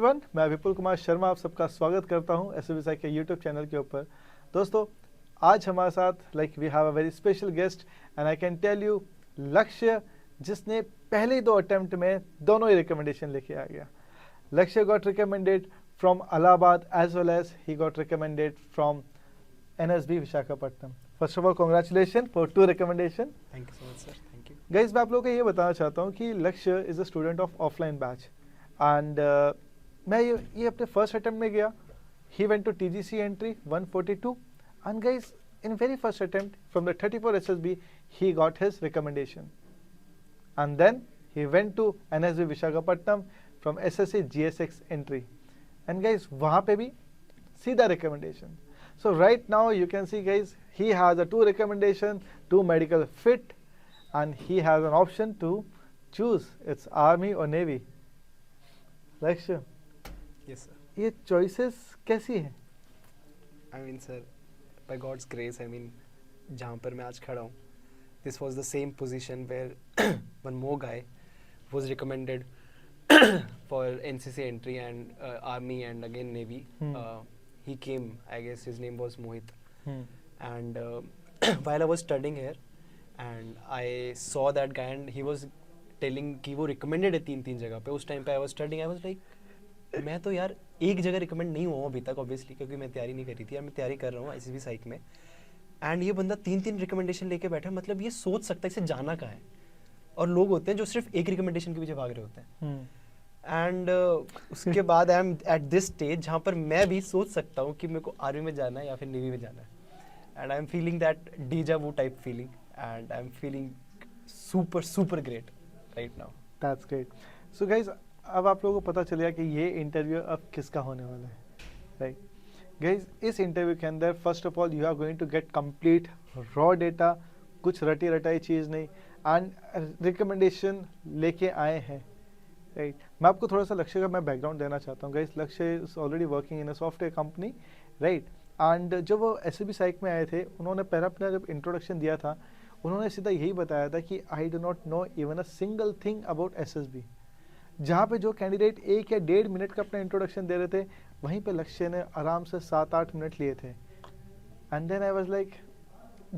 Everyone, मैं विपुल कुमार शर्मा आप सबका स्वागत करता हूं एसबीसाई के यूट्यूब चैनल के ऊपर। दोस्तों, आज हमारे साथ we have a very special guest and I can tell you Lakshya, जिसने पहले 2 अटेम्प्ट में दोनों ही रिकमेंडेशन लेके आ गया। Lakshya got recommended from Allahabad as well as he got recommended from NSB Visakhapatnam. First of all congratulation for 2 recommendation. Thank you so much sir, thank you. Guys, मैं आप लोगों को ये बताना चाहता हूँ कि Lakshya is a student of offline batch and मैं ये अपने फर्स्ट अटेम्प्ट में गया। He went to TGC entry 142 and guys in very first attempt from the 34 SSB he got his recommendation and then he went to NSB Visakhapatnam from SSC GSX entry and guys वहाँ पे भी सीधा recommendation. So right now you can see guys he has a 2 recommendation, 2 medical fit and he has an option to choose it's army or navy. Lakshya, yes sir. ये choices कैसी हैं? I mean sir, by God's grace, I mean जहाँ पर मैं आज खड़ा हूँ, this was the same position where one more guy was recommended for NCC entry and army and again navy. He came, I guess his name was Mohit, and while I was studying here and I saw that guy and he was telling कि वो recommended है 3 जगह पे। उस time पे I was studying, I was like मैं तो यार एक जगह recommend नहीं हुआ अभी तक obviously, क्योंकि मैं तैयारी नहीं कर रही थी, यार मैं तैयारी कर रहा हूँ ICB साइक में, एंड ये बंदा 3 recommendation लेके बैठा। मतलब ये सोच सकता है इसे जाना कहाँ है, और लोग होते हैं जो सिर्फ एक recommendation के पीछे भाग रहे होते हैं। एंड उसके बाद I am eight this stage जहाँ पर मैं भी सोच सकता हूँ कि मेरे को आर्मी में जाना है या फिर नेवी में जाना है, and I'm feeling that deja vu type feeling and I'm feeling super great right now. That's great. So guys, अब आप लोगों को पता चल गया कि ये इंटरव्यू अब किसका होने वाला है, राइट? गाइज, इस इंटरव्यू के अंदर first of all you are going to get complete raw data, कुछ रटी रटाई चीज़ नहीं, एंड रिकमेंडेशन लेके आए हैं, राइट? मैं आपको थोड़ा सा लक्ष्य का मैं बैकग्राउंड देना चाहता हूँ। गाइज, लक्ष्य is already working in a software company, right? And जब वो SSB साइक में आए थे, उन्होंने पहला अपना जब इंट्रोडक्शन दिया था, उन्होंने सीधा यही बताया था कि I do not know even a single thing about SSB। जहाँ पे जो कैंडिडेट 1 या 1.5 मिनट का अपना इंट्रोडक्शन दे रहे थे, वहीं पे लक्ष्य ने आराम से 7-8 मिनट लिए थे। And then I was like,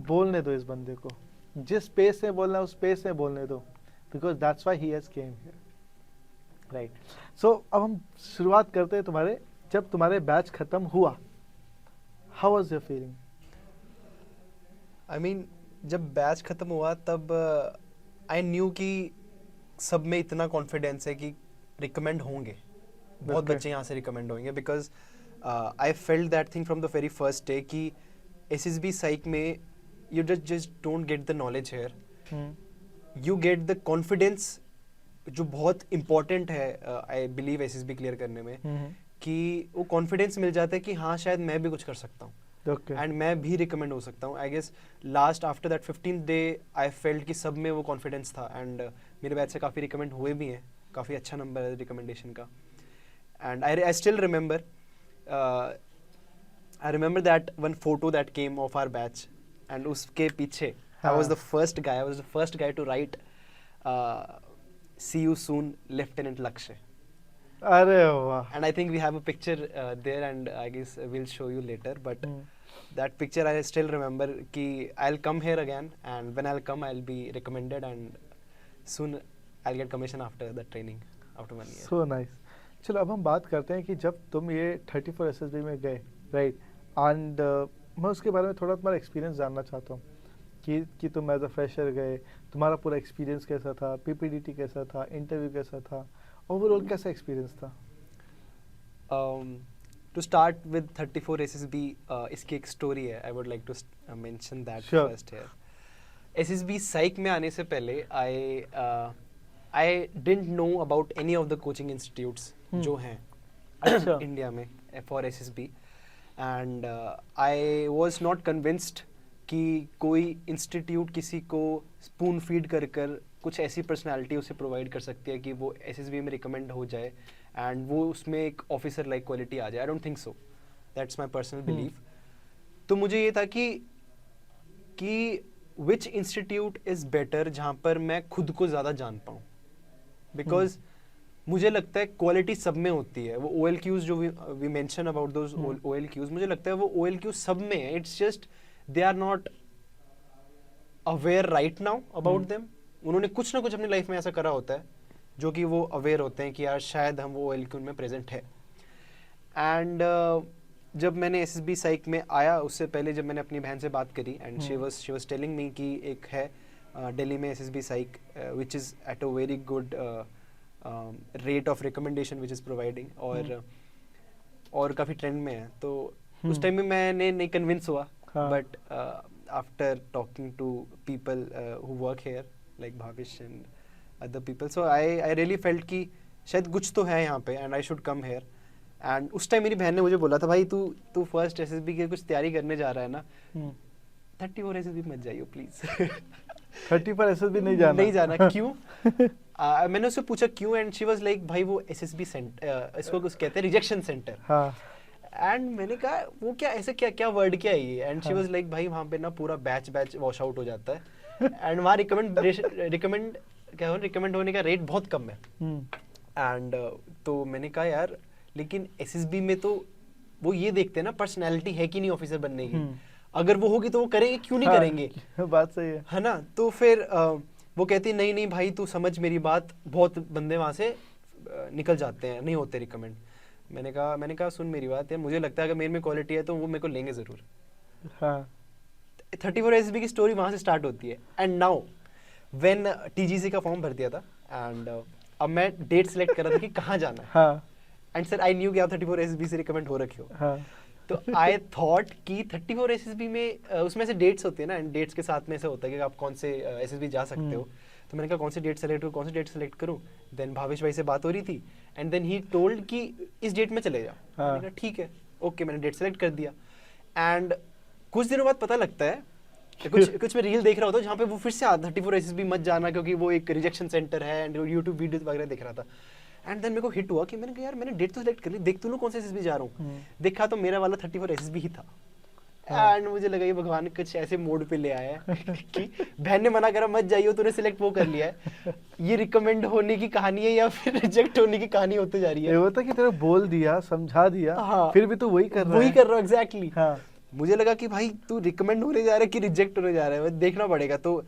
बोलने दो इस बंदे को, जिस पेस में बोलना है उस पेस में बोलने दो, because that's why he has came here, right? So अब हम शुरुआत करते हैं तुम्हारे, जब तुम्हारे बैच खत्म हुआ, how was your feeling? I mean जब बैच खत्म हुआ तब आई न्यू कि सब में इतना कॉन्फिडेंस है कि रिकमेंड होंगे, बहुत बच्चे यहाँ से रिकमेंड होंगे, because I felt that thing from the very first day कि SSB साइक में you just don't get the knowledge here, you get the confidence, जो बहुत इम्पॉर्टेंट है आई बिलीव SSB क्लियर करने में, कि वो कॉन्फिडेंस मिल जाता है कि हाँ शायद मैं भी कुछ कर सकता हूँ, एंड मैं भी रिकमेंड हो सकता हूँ। I guess last after that 15th day I felt कि सब में वो कॉन्फिडेंस था, एंड मेरे बैच से काफ़ी रिकमेंड हुए भी हैं, काफ़ी अच्छा नंबर है रिकमेंडेशन का। And I still remember, I remember that one photo that came of our batch, and उसके पीछे I was the first guy to write see you soon Lieutenant Lakshya. अरे वाह! And I think we have a picture there, and I guess we'll show you later, but that picture I still remember कि I'll come here again, and when I'll come I'll be recommended, and soon I'll get commission after the training after 1 year. So nice. चलो अब हम बात करते हैं कि जब तुम ये 34 SSB में गए, राइट? एंड मैं उसके बारे में थोड़ा तुम्हारा एक्सपीरियंस जानना चाहता हूँ कि तुम एज अ फ्रेशर गए, तुम्हारा पूरा एक्सपीरियंस कैसा था, PPDT कैसा था, इंटरव्यू कैसा था, ओवरऑल कैसा एक्सपीरियंस था? To start with 34 SSB, इसकी एक स्टोरी है, I would like to mention that first here. SSB psych में आने से पहले I didn't know about any of the coaching institutes जो हैं इंडिया में for SSB, and I was not convinced कि कोई इंस्टीट्यूट किसी को स्पून फीड कर कुछ ऐसी पर्सनालिटी उसे प्रोवाइड कर सकती है कि वो SSB में रिकमेंड हो जाए एंड वो उसमें एक ऑफिसर लाइक क्वालिटी आ जाए। I don't think so, that's my personal belief. तो मुझे ये था कि विच इंस्टीट्यूट इज़ बेटर जहाँ पर मैं खुद को ज़्यादा जान पाऊँ, बिकॉज मुझे लगता है क्वालिटी सब में होती है। वो OLQs जो we mention about those OLQs, मुझे लगता है वो OLQs सब में है। It's just they are not aware right now about them. उन्होंने कुछ ना कुछ अपनी लाइफ में ऐसा करा होता है जो कि वो अवेयर होते हैं कि यार शायद हम वो OLQ में प्रेजेंट है। एंड जब मैंने SSB साइक में आया, उससे पहले जब मैंने अपनी बहन से बात करी and she was telling me कि एक है दिल्ली में SSB psych which is at a very good rate of recommendation which is providing, और काफ़ी ट्रेंड में है। तो उस टाइम में मैंने नहीं कन्विंस हुआ, but after talking to people who work here like Bhavish and other people, so I really felt कि शायद कुछ तो है यहाँ पे and I should come here. And उस टाइम मेरी बहन ने मुझे बोला था, भाई तू फर्स्ट SSB की कुछ तैयारी करने जा रहा है ना, 34 SSB मत जाइयो प्लीज। 30 पर SSB नहीं जाना क्यों? मैंने उससे पूछा क्यों, एंड शी वाज लाइक भाई वो SSB सेंटर, इसको कुछ कहते हैं रिजेक्शन सेंटर। एंड मैंने कहा वो क्या, ऐसे क्या वर्ड क्या है ये? एंड शी वाज लाइक भाई वहाँ पे ना पूरा बैच वॉश आउट हो जाता है एंड वहाँ रिकमेंड होने का रेट बहुत कम है। एंड तो मैंने कहा यार लेकिन SSB में तो वो ये देखते हैं ना पर्सनैलिटी है कि नहीं ऑफिसर बनने की, अगर वो होगी तो वो करेंगे, क्यों नहीं करेंगे? बात सही है ना? तो फिर वो कहती नहीं भाई तू समझ मेरी बात, बहुत बंदे वहाँ से निकल जाते हैं, नहीं होते रिकमेंड। मैंने कहा सुन मेरी बात यार, मुझे लगता है अगर मेरे में क्वालिटी है तो वो मेरे को लेंगे जरूर। 34 SSB की स्टोरी वहाँ से स्टार्ट होती है। एंड नाउ व्हेन TGC का फॉर्म भर दिया था एंड अब मैं डेट सेलेक्ट कर रहा था कि कहाँ जाना है। एंड सर आई न्यू कि आप 34 SSB से रिकमेंड हो रखे हो। तो आई थॉट कि 34 SSB में उसमें से डेट्स होते हैं ना, एंड डेट्स के साथ में ऐसा होता है कि आप कौन से SSB जा सकते हो। तो मैंने कहा कौन सी डेट सेलेक्ट करूँ। देन भावेश भाई से बात हो रही थी एंड देन ही टोल्ड कि इस डेट में चले जाओ। मैंने कहा ठीक है ओके, मैंने डेट सेलेक्ट कर दिया। एंड कुछ दिनों बाद पता लगता है कुछ मैं रील देख रहा होता जहाँ पे वो फिर से 34 SSB मत जाना क्योंकि वो एक रिजेक्शन सेंटर है, एंड यूट्यूब वीडियोस वगैरह देख रहा था। एंड देन मेरे को हिट हुआ कि मैंने कहा यार मैंने डेट तो सिलेक्ट कर ली, देख तू कौन सा SSB जा रहा हूँ। देखा तो मेरा वाला 34 SSB ही था। एंड मुझे लगा ये भगवान कुछ ऐसे मोड पे ले आया है कि बहन ने मना करा मत जाइयो, तूने सिलेक्ट वो कर लिया है, ये रिकमेंड होने की कहानी है या फिर रिजेक्ट होने की कहानी होती जा रही है। ये होता कि तेरे बोल दिया, समझा दिया, फिर भी तू वही कर रहा है। एग्जैक्टली। मुझे लगा कि भाई तू रिकमेंड होने जा रहा है कि रिजेक्ट होने जा रहा है, देखना पड़ेगा। तो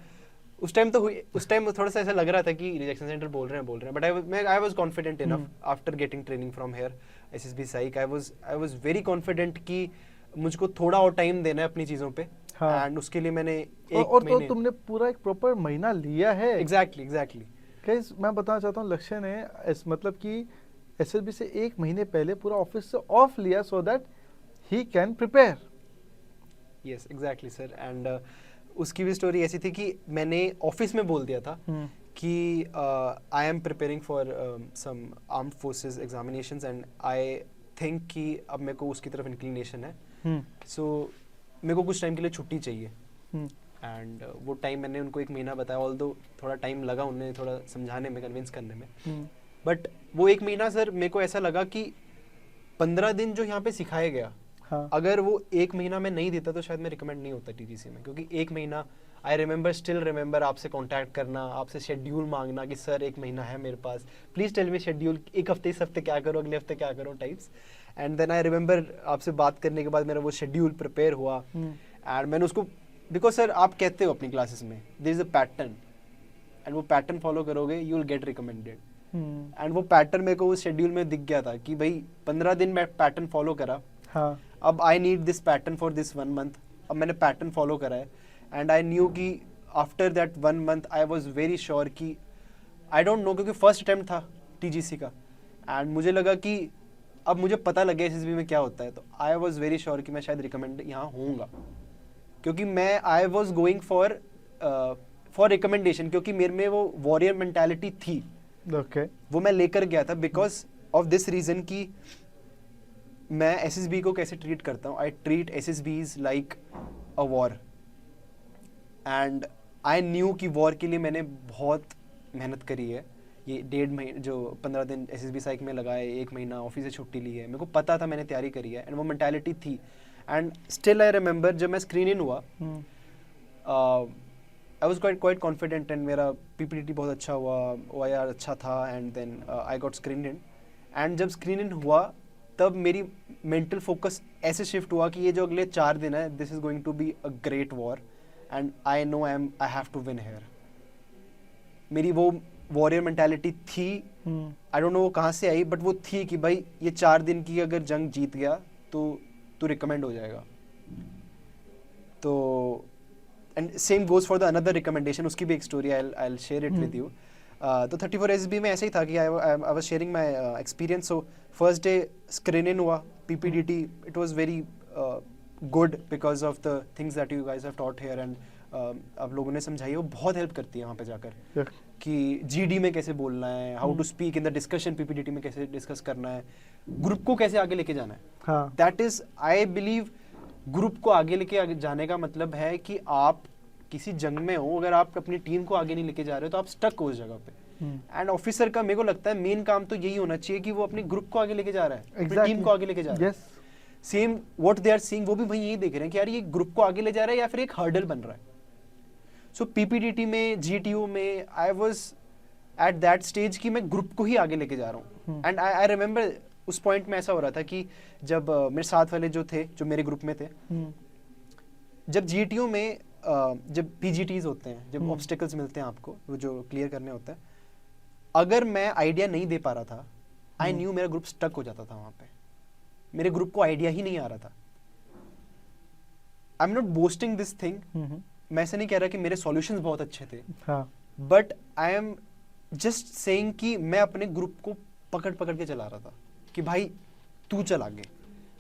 उस टाइम थोड़ा सा ऐसा लग रहा था कि रिजेक्शन सेंटर बोल रहे हैं, but I was confident enough after getting training from here SSB psych. I was very confident कि मुझको थोड़ा और टाइम देना है अपनी चीजों पे। एंड उसके लिए मैंने और तो तुमने पूरा एक प्रॉपर महीना लिया है। एग्जैक्टली गाइस मैं बताना चाहता हूँ, लक्ष्य ने मतलब कि SSB से 1 महीने पहले पूरा ऑफिस से ऑफ लिया so that he can prepare. Yes exactly sir. And उसकी भी स्टोरी ऐसी थी कि मैंने ऑफिस में बोल दिया था कि I am preparing for some armed forces examinations and I think कि अब मेरे को उसकी तरफ इंक्लिनेशन है, सो मेरे को कुछ टाइम के लिए छुट्टी चाहिए। एंड वो टाइम मैंने उनको 1 महीना बताया, ऑल्दो थोड़ा टाइम लगा उन्हें थोड़ा समझाने में, कन्विंस करने में। बट वो 1 महीना सर मेरे को ऐसा लगा कि 15 दिन जो यहाँ पे सिखाया गया, अगर वो 1 महीना में नहीं देता तो शायद मैं रिकमेंड नहीं होता TGC में। क्योंकि 1 महीना आई स्टिल रिमेंबर आपसे कांटेक्ट करना, आपसे शेड्यूल मांगना कि सर 1 महीना है मेरे पास, प्लीज टेल मी शेड्यूल, एक हफ्ते इस हफ्ते क्या करो, अगले हफ्ते क्या करो types. And then I remember आपसे बात करने के बाद मेरा वो शेड्यूल प्रिपेयर हुआ। एंड मैंने उसको, बिकॉज सर आप कहते हो अपनी क्लासेस में there is a pattern, and वो पैटर्न फॉलो करोगे you will get recommended. And वो पैटर्न मेरे को उस शेड्यूल में दिख गया था कि भाई 15 दिन मैं पैटर्न फॉलो करा, अब I need this pattern for this 1 month. अब मैंने पैटर्न फॉलो करा है एंड आई न्यू कि after that 1 month I was very sure कि आई डोंट नो, क्योंकि फर्स्ट अटेम्प्ट था TGC का एंड मुझे लगा कि अब मुझे पता लग गया SSB में क्या होता है, तो आई वॉज वेरी श्योर कि मैं शायद रिकमेंड यहाँ होऊंगा। क्योंकि मैं I was going for recommendation, क्योंकि मेरे में वो वॉरियर मेंटालिटी थी। वो मैं लेकर गया था बिकॉज ऑफ दिस रीजन कि मैं SSB को कैसे ट्रीट करता हूँ, I treat SSBs like a war. And I knew कि वॉर के लिए मैंने बहुत मेहनत करी है। ये 1.5 महीने जो 15 दिन SSB साइक में लगाए, 1 महीना ऑफिस से छुट्टी ली है, मेरे को पता था मैंने तैयारी करी है एंड वो मेंटालिटी थी। एंड स्टिल आई रिमेंबर जब मैं स्क्रीन इन हुआ I was quite confident and मेरा पीपीटी बहुत अच्छा हुआ, ओआईआर अच्छा था, and then I got screen in. And जब स्क्रीन इन हुआ तब मेरी मेंटल फोकस ऐसे शिफ्ट हुआ कि ये जो अगले 4 दिन है, this is going to be a great war and I know I have to win here. मेरी वो वॉरियर मेंटालिटी थी, आई डोंट नो वो कहाँ से आई, बट वो थी कि भाई ये 4 दिन की अगर जंग जीत गया तो तू रिकमेंड हो जाएगा. तो and same goes for the another recommendation, उसकी भी एक story I will share it with you. तो 34 SB में ऐसे ही था कि I was sharing my experience. So first day screen in हुआ PPDT. It was very good because of the things that you guys have taught here, and आप लोगों ने समझाई, वो बहुत हेल्प करती है वहाँ पे जाकर कि जीडी में कैसे बोलना है, how to speak in the discussion, PPDT में कैसे डिस्कस करना है, ग्रुप को कैसे आगे लेके जाना है. That is, I believe, group को आगे लेके जाने का मतलब है कि आप किसी जंग में हो, अगर आप अपनी टीम को आगे नहीं लेके जा रहे हो तो आप स्टक हो उस जगह पे. एंड ऑफिसर का मेरे को लगता है मेन काम तो यही होना चाहिए कि वो अपने ग्रुप को आगे लेके जा रहा है, अपनी टीम को आगे लेके जा रहा है. Same what they are seeing, वो भी वही यही देख रहे हैं कि यार ये ग्रुप को आगे ले जा रहा है या फिर एक हर्डल बन रहा है. सो पीपीडीटी में, जीटीयू में, I was at that stage कि मैं ग्रुप को ही आगे लेके जा रहा हूँ. एंड आई रिमेंबर उस पॉइंट में ऐसा हो रहा था कि जब मेरे साथ वाले जो थे, जो मेरे ग्रुप में थे, जब जीटीयू में जब पीजीटीज होते हैं, जब ऑब्स्टिकल्स मिलते हैं आपको, वो जो क्लियर करने होते हैं, अगर मैं आइडिया नहीं दे पा रहा था, आई न्यू मेरा ग्रुप स्टक हो जाता था वहां पे. मेरे ग्रुप को आइडिया ही नहीं आ रहा था. I am not boasting this thing, मैं ऐसे नहीं कह रहा कि मेरे सॉल्यूशंस बहुत अच्छे थे, but I am just saying कि मैं अपने ग्रुप को पकड़ पकड़ के चला रहा था कि भाई तू चल आगे,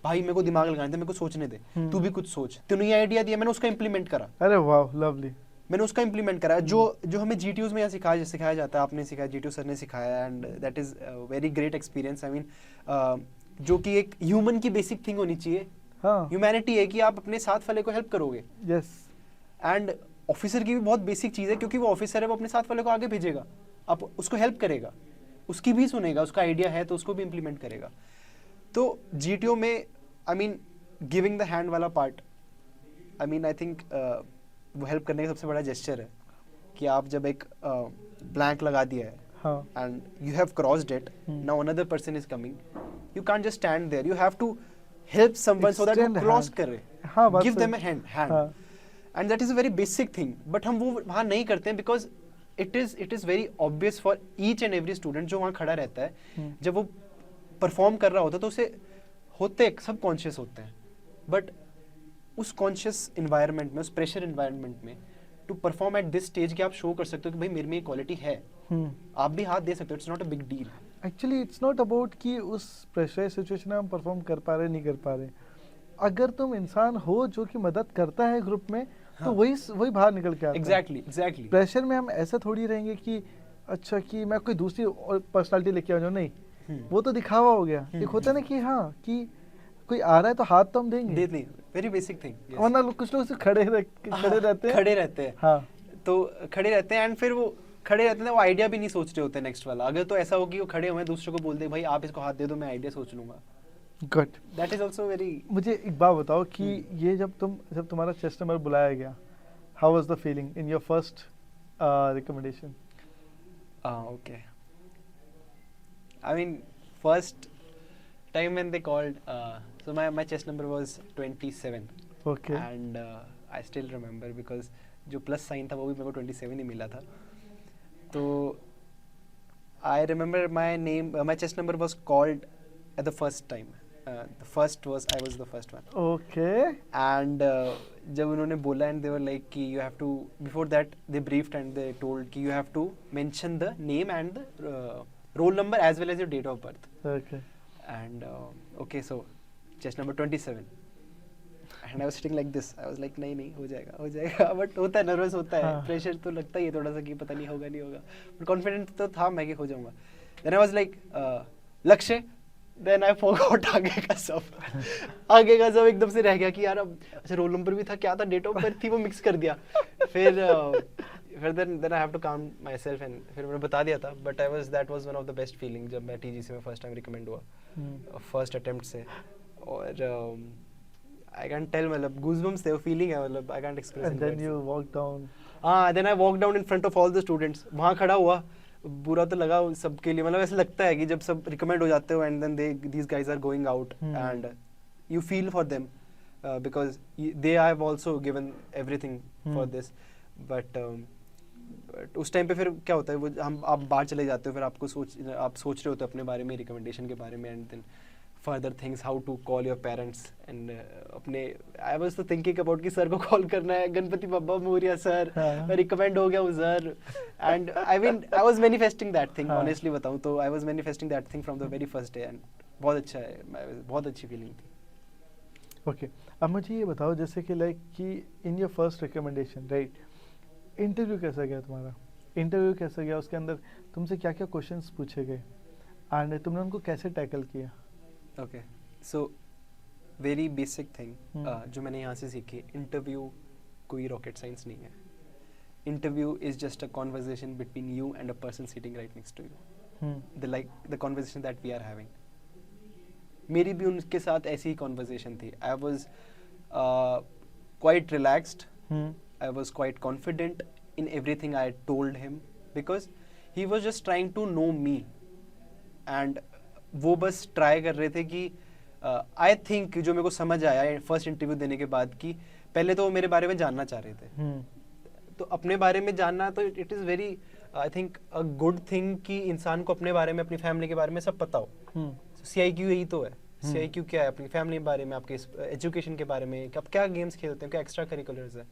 भाई मेरे को दिमाग लगाने दे, मेरे को सोचने दे, तू भी कुछ सोच. तूने ये आइडिया दिया, मैंने उसका इंप्लीमेंट करा. अरे वाह, लवली. मैंने उसका इंप्लीमेंट करा. जो हमें जीटीयूज में सिखाया जाता है, आपने सिखाया, जीटीयू सर ने सिखाया, and that is very great experience. I mean जो कि एक ह्यूमन की बेसिक थिंग होनी चाहिए. ह्यूमैनिटी है कि आप अपने साथ वाले को हेल्प करोगे. यस. एंड ऑफिसर की भी बहुत बेसिक चीज़ है, क्योंकि वो ऑफिसर है, वो अपने साथ वाले को आगे भेजेगा, आप उसको हेल्प करेगा, उसकी भी सुनेगा, उसका आइडिया है तो उसको भी इम्प्लीमेंट करेगा. तो जीटीओ में I mean giving the hand वाला part, I mean I think वो हेल्प करने का सबसे बड़ा जेस्चर है कि आप जब एक ब्लैंक लगा दिया है and you have crossed it, now another person is coming, you can't just stand there, you have to help someone so that वो क्रॉस करे, give them a hand. And that is a very basic thing, but हम वो वहाँ नहीं करते हैं because it is very obvious for each and every student जो वहाँ खड़ा रहता है, जब वो परफॉर्म कर रहा होता है तो उसे होते सब कॉन्शियस होते हैं, बट उस कॉन्शियस इन्वायरमेंट में, उस प्रेशर इन्वायरमेंट में to perform at this stage कि आप शो कर सकते हो कि भाई मेरे में ये क्वालिटी है, आप भी हाथ दे सकते हो. It's not a big deal. Actually it's not about कि उस प्रेशर सिचुएशन में हम परफॉर्म कर पा रहे नहीं कर पा रहे. अगर तुम इंसान हो जो कि मदद करता है ग्रुप में, तो वही बाहर निकल के आता है. एग्जैक्टली. प्रेशर में हम ऐसा थोड़ी रहेंगे कि अच्छा कि मैं कोई दूसरी पर्सनालिटी लेके आ जाऊँ, नहीं, वो तो दिखावा हो गया. एक होता है ना कि हाँ कि कोई आ रहा है तो हाथ तो हम देंगे. Very basic thing. वरना कुछ लोग खड़े रहते हैं. हाँ, तो खड़े रहते हैं, एंड फिर वो खड़े रहते हैं, वो आइडिया भी नहीं सोच रहे होते नेक्स्ट वाला. अगर तो ऐसा हो कि वो खड़े हुए दूसरे को बोल दे भाई आप इसको हाथ दे दो, मैं आइडिया सोच लूंगा. Good. That is also very. मुझे एक बात बताओ कि ये जब तुम्हारा चेस्ट नंबर बुलाया गया, how was the feeling in your first recommendation? Okay. I mean, first time when they called, so my chest number was 27. Okay. And I still remember because जो plus sign था वो भी मेरे को 27 ही मिला था. तो I remember my name, my chest number was called at the first time. The first was, I was the first one. Okay. And जब उन्होंने बोला and they were like कि you have to, before that they briefed and they told कि you have to mention the name and the roll number as well as your date of birth. Okay. And okay, so chest number 27. And I was sitting like this. I was like नहीं हो जाएगा. But होता है, nervous होता है, pressure तो लगता ही है थोड़ा सा कि पता नहीं होगा. But confident तो था मैं कि हो जाऊंगा. Then I was like लक्ष्य. Then I forgot आगे का सब एकदम से रह गया कि यार अब अच्छा रोल नंबर भी था, क्या था, डेट ऑफ बर्थ थी, वो मिक्स कर दिया. फिर then I have to calm myself and फिर मैंने बता दिया था. But that was one of the best feeling जब मैं TGC में first time recommend हुआ, first attempt से. और I can't tell, मतलब goosebumps थे, वो feeling है, मतलब I can't express. And then you walked down. हाँ, then I walk down in front of all the students, वहाँ खड़ा हुआ, बुरा तो लगा सबके लिए, मतलब ऐसा लगता है कि जब सब रिकमेंड हो जाते हो and then these guys are going out and you feel for them because they have also given everything for this, but उस टाइम पे फिर क्या होता है, वो आप बाहर चले जाते हो, फिर आप सोच रहे होते हो अपने बारे में, रिकमेंडेशन के बारे में, and then further things, how to call your parents and अपने, आई वाज तो थिंकिंग अबाउट कि सर को कॉल करना है, गणपति बप्पा मोरिया सर, मैं रिकमेंड हो गया हूँ sir, and I was manifesting that thing, honestly बताऊँ तो I was manifesting that thing from the very first day, and बहुत अच्छा है, बहुत अच्छी फीलिंग थी। ओके, अब मुझे ये बताओ जैसे कि लाइक कि in your first recommendation, right, interview कैसा गया तुम्हारा? इंटरव्यू कैसा गया, उसके अंदर तुमसे क्या क्या क्वेश्चंस पूछे गए एंड तुमने उनको कैसे टैकल किया? Okay, so very basic thing जो मैंने यहाँ से सीखी, इंटरव्यू कोई रॉकेट साइंस नहीं है, interview is just a conversation between you and a person sitting right next to you, the conversation that we are having. मेरी भी उनके साथ ऐसी ही कॉन्वर्जेशन थी, I was quite relaxed, I was quite confident in everything I told him because he was just trying to know me and वो बस try कर रहे थे कि आई थिंक जो मेरे को समझ आया फर्स्ट इंटरव्यू देने के बाद कि पहले तो वो मेरे बारे में जानना चाह रहे थे, तो अपने बारे में जानना, तो it is very I think a good thing कि इंसान को अपने बारे में, अपनी फैमिली के बारे में सब पता हो। CIQ यही तो है, CIQ क्या है, अपनी फैमिली के बारे में, आपके एजुकेशन के बारे में, आप क्या गेम्स खेलते हैं, क्या एक्स्ट्रा करिकुलर्स है,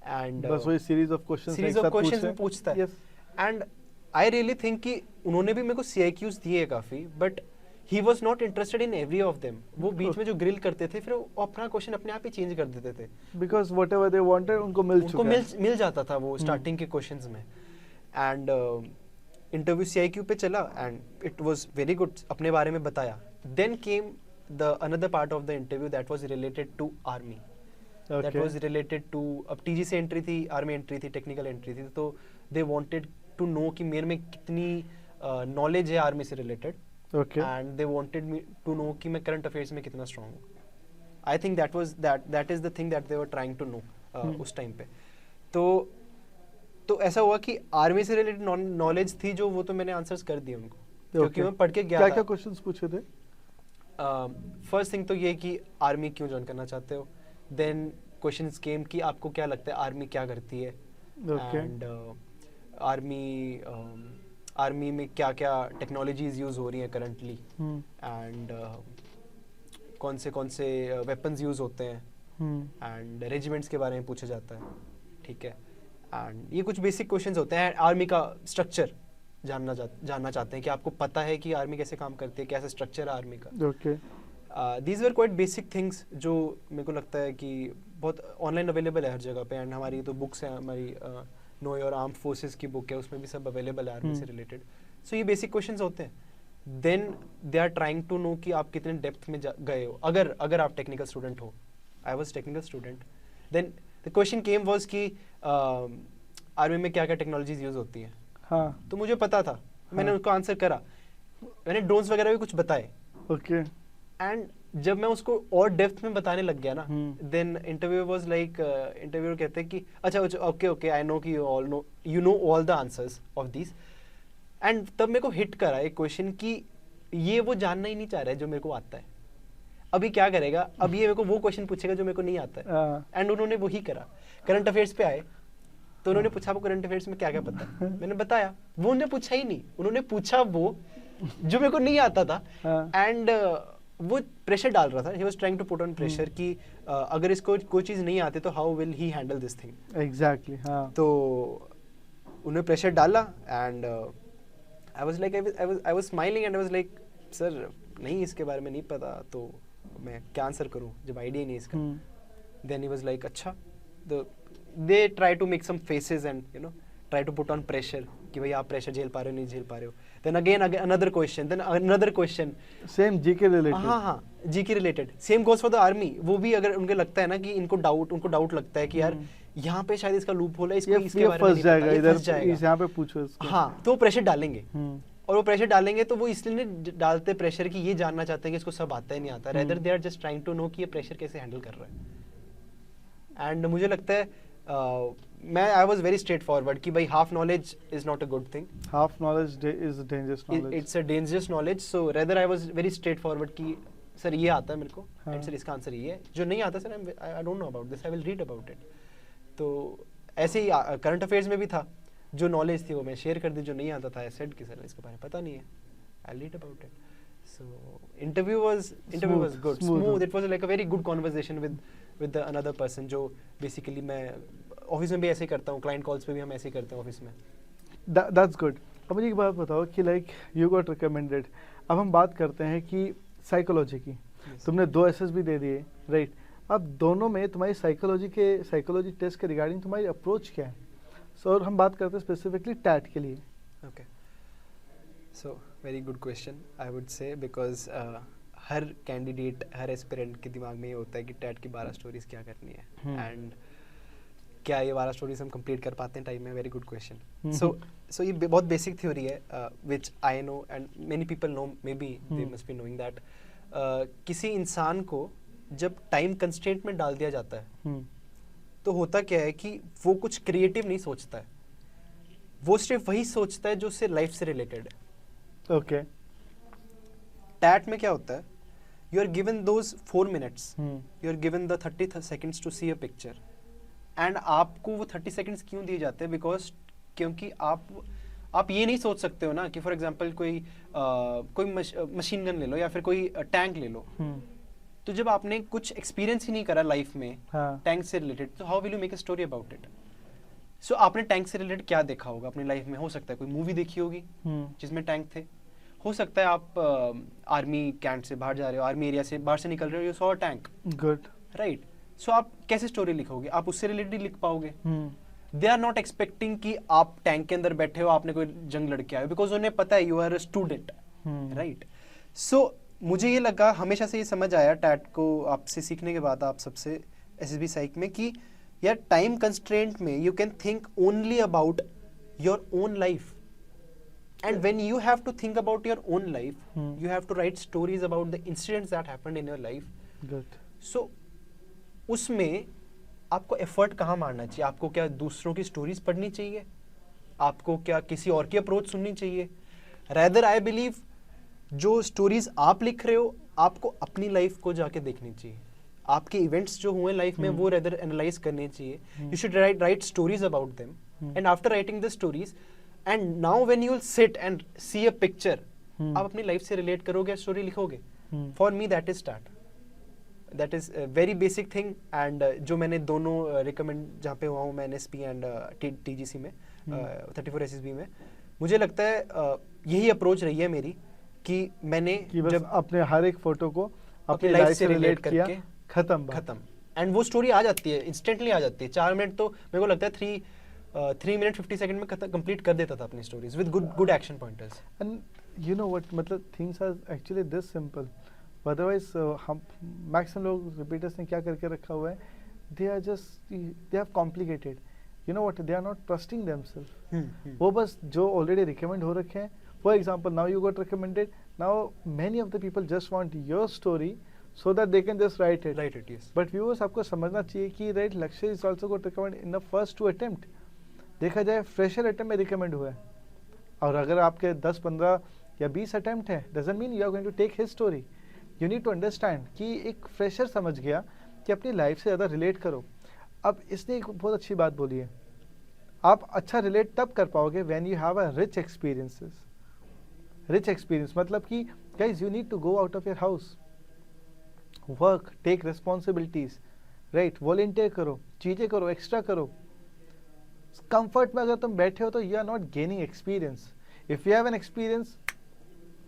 एंड बस वही सीरीज ऑफ क्वेश्चंस में पूछता है। एंड आई रियली थिंक कि उन्होंने भी मेरे को CIQs दिए काफी, but he was not interested in every of them. वो बीच में जो ग्रिल करते थे, फिर वो अपना क्वेश्चन अपने आप ही चेंज कर देते थे, बिकॉज व्हाटएवर दे वांटेड उनको मिल जाता था वो स्टार्टिंग के क्वेश्चंस में। एंड इंटरव्यू CIQ पे चला and it was very good, अपने बारे में बताया। Then came the another part of the interview that was related to army, that was related to, अब TG से एंट्री थी, आर्मी एंट्री थी, टेक्निकल एंट्री थी, तो दे वांटेड टू नो कि मेरे में कितनी नॉलेज है आर्मी से related, and they wanted me to know कि मैं करंट अफेयर्स में कितना स्ट्रांग हूँ। I think that is the thing that they were trying to know उस टाइम पे। तो ऐसा हुआ कि आर्मी से रिलेटेड नॉलेज थी जो, वो तो मैंने आंसर्स कर दिए उनको, क्योंकि मैं पढ़ के गया था। क्या क्वेश्चंस पूछे थे? फर्स्ट थिंग तो ये कि आर्मी क्यों ज्वाइन करना चाहते हो, देन क्वेश्चंस केम कि आपको क्या लगता है आर्मी क्या करती है, एंड आर्मी में क्या क्या टेक्नोलॉजीज यूज हो रही हैं करंटली, एंड कौन से वेपन्स यूज होते हैं, एंड रेजिमेंट्स के बारे में पूछा जाता है, ठीक है। एंड ये कुछ बेसिक क्वेश्चंस होते हैं, आर्मी का स्ट्रक्चर जानना चाहते हैं कि आपको पता है कि आर्मी कैसे काम करती है, कैसा स्ट्रक्चर है आर्मी का। These were quite basic things जो मेरे को लगता है कि बहुत ऑनलाइन अवेलेबल है हर जगह पे, एंड हमारी तो बुक्स हैं, हमारी नो योर आर्म्ड फोर्सेस की बुक है, उसमें भी सब अवेलेबल है आर्मी से रिलेटेड। सो ये बेसिक क्वेश्चंस होते हैं। Then they are trying to know कि आप कितने डेप्थ में गए हो, अगर आप टेक्निकल स्टूडेंट हो। I was technical student. Then the question came was कि आर्मी में क्या क्या टेक्नोलॉजीज यूज होती हैं। हाँ, तो मुझे पता था, मैंने उनको आंसर करा, मैंने ड्रोन्स वगैरह भी कुछ बताए। ओके। एंड जब मैं उसको और डेप्थ में बताने लग गया ना, then interview was like, interviewer कहते हैं कि अच्छा ओके आई नो कि you know all the answers of this. And तब मेरे को हिट करा एक क्वेश्चन कि ये वो जानना ही नहीं चाह रहा है जो मेरे को आता है। अभी क्या करेगा, अब ये मेरे को वो क्वेश्चन पूछेगा जो मेरे को नहीं आता है। एंड उन्होंने वही करा। करंट अफेयर्स पे आए तो उन्होंने पूछा आपको करंट अफेयर्स में क्या क्या पता है, मैंने बताया। वो उन्होंने पूछा ही नहीं, उन्होंने पूछा वो जो मेरे को नहीं आता था। एंड वो प्रेशर डाल रहा था, he was trying to put on pressure कि अगर इसको कोई चीज नहीं आती तो how will he handle this thing. Exactly, हाँ। तो उन्होंने प्रेशर डाला and I was smiling and I was like sir नहीं, इसके बारे में नहीं पता तो मैं क्या आंसर करूं जब आइडिया नहीं इसका। देन ही वाज लाइक अच्छा, they try to make some faces and you know try to put on pressure कि भाई आप प्रेशर झेल पा रहे हो नहीं झेल पा रहे हो। Then again another question, then another question, same GK related. हाँ GK related. Same goes for the army. वो भी अगर उनको लगता है ना कि उनको डाउट लगता है कि यार यहाँ पे शायद इसका लूप होल है, इसको इसके बारे में नहीं पता, ये फंस जाएगा, यहाँ पे पूछो इसको। हाँ, तो वो प्रेशर डालेंगे। और वो प्रेशर डालेंगे तो वो इसलिए नहीं डालते प्रेशर कि ये जानना चाहते हैं कि इसको सब आता है नहीं आता, rather they are just trying to know कि ये प्रेशर कैसे हैंडल कर रहा है। एंड मुझे लगता है मैं I was very straight forward कि भाई half knowledge is not a good thing, Half knowledge is dangerous knowledge. It's a dangerous knowledge. So rather I was very straight forward कि सर ये आता है मेरे को हाँ. एंड सर इसका आंसर ये है, जो नहीं आता sir I don't know about this, I will read about it. तो ऐसे ही करंट अफेयर्स में भी था, जो नॉलेज थी वो मैं शेयर कर दी, जो नहीं आता था आई सेड कि सर इसके बारे में पता नहीं है, I read about it. So interview was good, smooth. It was like a very good conversation with the another person, जो basically मैं ऑफिस में भी ऐसे ही करता हूँ, क्लाइंट कॉल्स पे भी हम ऐसे ही करते हैं ऑफिस में. That's good. अब मुझे एक बात बताओ कि लाइक यू गॉट रिकमेंडेड. अब हम बात करते हैं कि साइकोलॉजी की. Yes. तुमने 2 एसेस भी दे दिए, राइट? अब दोनों में तुम्हारी साइकोलॉजी टेस्ट के रिगार्डिंग तुम्हारी अप्रोच क्या है? और हम बात करते हैं स्पेसिफिकली टैट के लिए. Okay. So very good question, I would say, because her candidate, her aspirant के दिमाग में ये होता है कि टैट की 12 स्टोरीज क्या करनी है, एंड क्या ये 12 स्टोरीज हम कंप्लीट कर पाते हैं टाइम में. Very good question. सो ये बहुत बेसिक थ्योरी है which I know and many people know, maybe they must be knowing that. किसी इंसान को जब टाइम कंस्ट्रेंट में डाल दिया जाता है तो होता क्या है कि वो कुछ क्रिएटिव नहीं सोचता है, वो सिर्फ वही सोचता है जो उससे लाइफ से रिलेटेड है. ओके. टैट में क्या होता है, you are given those 4 minutes, you are given the 30 seconds to see a picture, and आपको वो 30 seconds क्यों दिए जाते हैं? बिकॉज क्योंकि आप ये नहीं सोच सकते हो ना कि फॉर एग्जाम्पल कोई मशीन गन ले लो या फिर कोई टैंक ले लो. तो जब आपने कुछ एक्सपीरियंस ही नहीं करा लाइफ में टैंक से रिलेटेड, तो how will you make a story about it? So आपने टैंक से रिलेटेड क्या देखा होगा अपनी लाइफ में? हो सकता है कोई मूवी देखी होगी जिसमें टैंक थे, हो सकता है आप आर्मी कैंप से बाहर जा रहे हो, आर्मी एरिया से बाहर से निकल रहे हो, you saw tank. Good. Right. So आप कैसे स्टोरी लिखोगे? आप उससे रिलेटेड लिख पाओगे. दे आर नॉट एक्सपेक्टिंग कि आप टैंक के अंदर बैठे हो, आपने कोई जंग लड़के आए, बिकॉज उन्हें पता है you are a student. Right. So मुझे ये लगा, हमेशा से ये समझ आया टैट को आपसे सीखने के बाद, आप सबसे एसएसबी साइक में, कि यार टाइम कंस्ट्रेंट में you can think only about your own life, and when you have to think about your own life, you have to write stories about the incidents that happened in your life. Good. So उसमें आपको effort कहाँ मारना चाहिए? आपको क्या दूसरों की stories पढ़नी चाहिए? आपको क्या किसी और की अप्रोच सुननी चाहिए? रेदर आई बिलीव जो स्टोरीज आप लिख रहे हो, आपको अपनी लाइफ को जाके देखनी चाहिए. आपके इवेंट्स जो हुए लाइफ में वो रेदर एनालाइज करने चाहिए. You should write stories about them, and after writing the stories, and now when you will sit and see a picture, आप अपनी लाइफ से रिलेट करोगे, स्टोरी लिखोगे. For me that is start. That is very basic thing. And जो मैंने दोनों recommend जहाँ पे हुआ हूँ मैं, एनएसपी एंड टीजीसी में, 34 एसएसबी में, मुझे लगता है यही अप्रोच रही है मेरी कि मैंने जब अपने हर एक फोटो को अपनी लाइफ से रिलेट किया, खत्म. एंड वो स्टोरी आ जाती है, इंस्टेंटली आ जाती है. 4 मिनट तो मेरे को लगता है 3 minute 50 सेकंड में कंप्लीट कर देता था अपनी stories with good action pointers. And you know what, मतलब things are actually this simple. Otherwise हम मैक्सिमम लोग रिपीटर्स ने क्या करके रखा हुआ है, they have complicated. You know what, they are not trusting themself. वो बस जो ऑलरेडी रिकमेंड हो रखे हैं, for example now you got recommended, now many of the people just want your story so that they can just write it. Yes. But viewers, आपको समझना चाहिए कि राइट, लक्ष्य is also got recommend in the first 2 attempt. देखा जाए fresher attempt में recommend हुआ है, और अगर आपके 10, 15 या 20 अटेम्प्ट है, doesn't mean you are going to take his story. You need to understand कि एक फ्रेशर समझ गया कि अपनी लाइफ से ज़्यादा रिलेट करो. अब इसने एक बहुत अच्छी बात बोली है, आप अच्छा रिलेट तब कर पाओगे when you have a rich experiences. Rich experience मतलब कि guys, you need to go out of your house, work, take responsibilities, right, volunteer करो, चीज़ें करो, एक्स्ट्रा करो. कंफर्ट में अगर तुम बैठे हो तो you are not gaining experience. If you have an experience,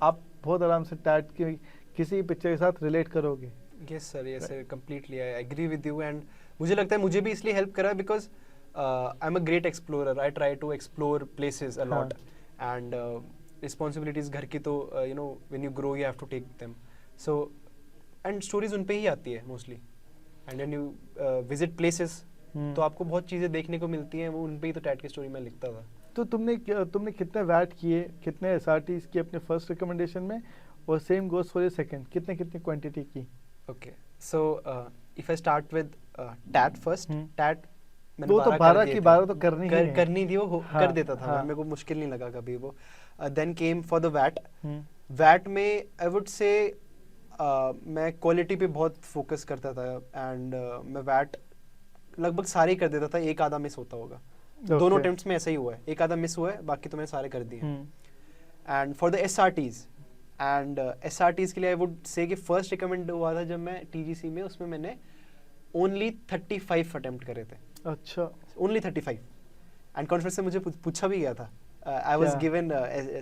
आप बहुत आराम से टैट की किसी पिक्चर के साथ रिलेट करोगे. Yes sir, completely I agree with you. And मुझे लगता है मुझे भी इसलिए हेल्प करा because I am a great explorer. I try to explore places a lot, and responsibilities घर की तो you know when you grow you have to take them. So and stories उन पे ही आती है mostly. And when you visit places, तो आपको बहुत चीज़ें देखने को मिलती हैं, वो उन पे ही तो टैट की स्टोरी मैं लिखता था. तो तुमने कितने वैट किए, कितने एसआरटीज किए अपने फर्स्ट रिकमेंडेशन में, और same goes for your second, कितने क्वांटिटी की? Okay, so if I start with TAT first, TAT वो तो 12 की 12 तो करनी ही है। करनी थी, वो हाँ, कर देता था हाँ। मेरे को मुश्किल नहीं लगा कभी वो। Then came for the VAT. Hmm, VAT में आई वुड से मैं क्वालिटी पे बहुत फोकस करता था, एंड मैं वैट लगभग सारे ही कर देता था, एक आधा मिस होता होगा। दोनों Okay. अटेम्प्ट्स में ऐसा ही हुआ है, एक आधा मिस हुआ है, बाकी तो मैंने सारे कर दिए। हम्म, एंड फॉर द एसआरटीज, एंड एसआरटीज के लिए आई वुड से कि फर्स्ट रिकमेंड हुआ था जब मैं टीजीसी में, उसमें मैंने ओनली 35 अटेम्प्ट करे थे, अच्छा। ओनली 35। एंड कॉन्फ्रेंस से मुझे पूछा भी गया था, आई वाज क्या? गिवन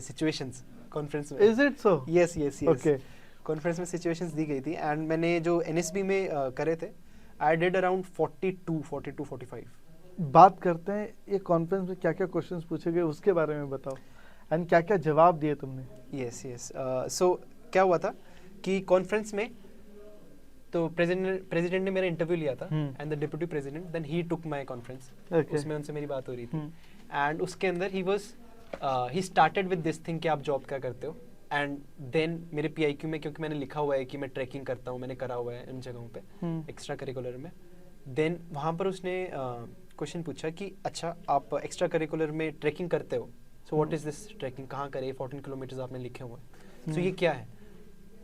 सिचुएशंस कॉन्फ्रेंस में। Is it so? Yes yes yes, Okay. Conference में सिचुएशंस दी गई थी, एंड मैंने जो एनएसबी में करे थे, आई डिड अराउंड 42-45। बात करते हैं ये कॉन्फ्रेंस में क्या क्या क्वेश्चंस पूछे गए उसके बारे में बताओ, एंड क्या क्या जवाब दिए तुमने। यस यस, सो क्या हुआ था कि कॉन्फ्रेंस में तो प्रेसिडेंट ने मेरा इंटरव्यू लिया था, and the deputy president, then he took my conference. Okay. उसमें उनसे मेरी बात हो रही थी, एंड उसके अंदर he started with this thing कि आप जॉब क्या करते हो, एंड देन मेरे पीआईक्यू में क्योंकि मैंने लिखा हुआ है कि मैं ट्रैकिंग करता हूँ, मैंने करा हुआ है इन जगहों पे एक्स्ट्रा करिकुलर में, देन वहाँ पर उसने क्वेश्चन पूछा कि अच्छा आप एक्स्ट्रा करिकुलर में ट्रैकिंग करते हो, so what is this trekking, कहाँ करे, 14 किलोमीटर्स आपने लिखे हुए हैं, सो ये क्या है।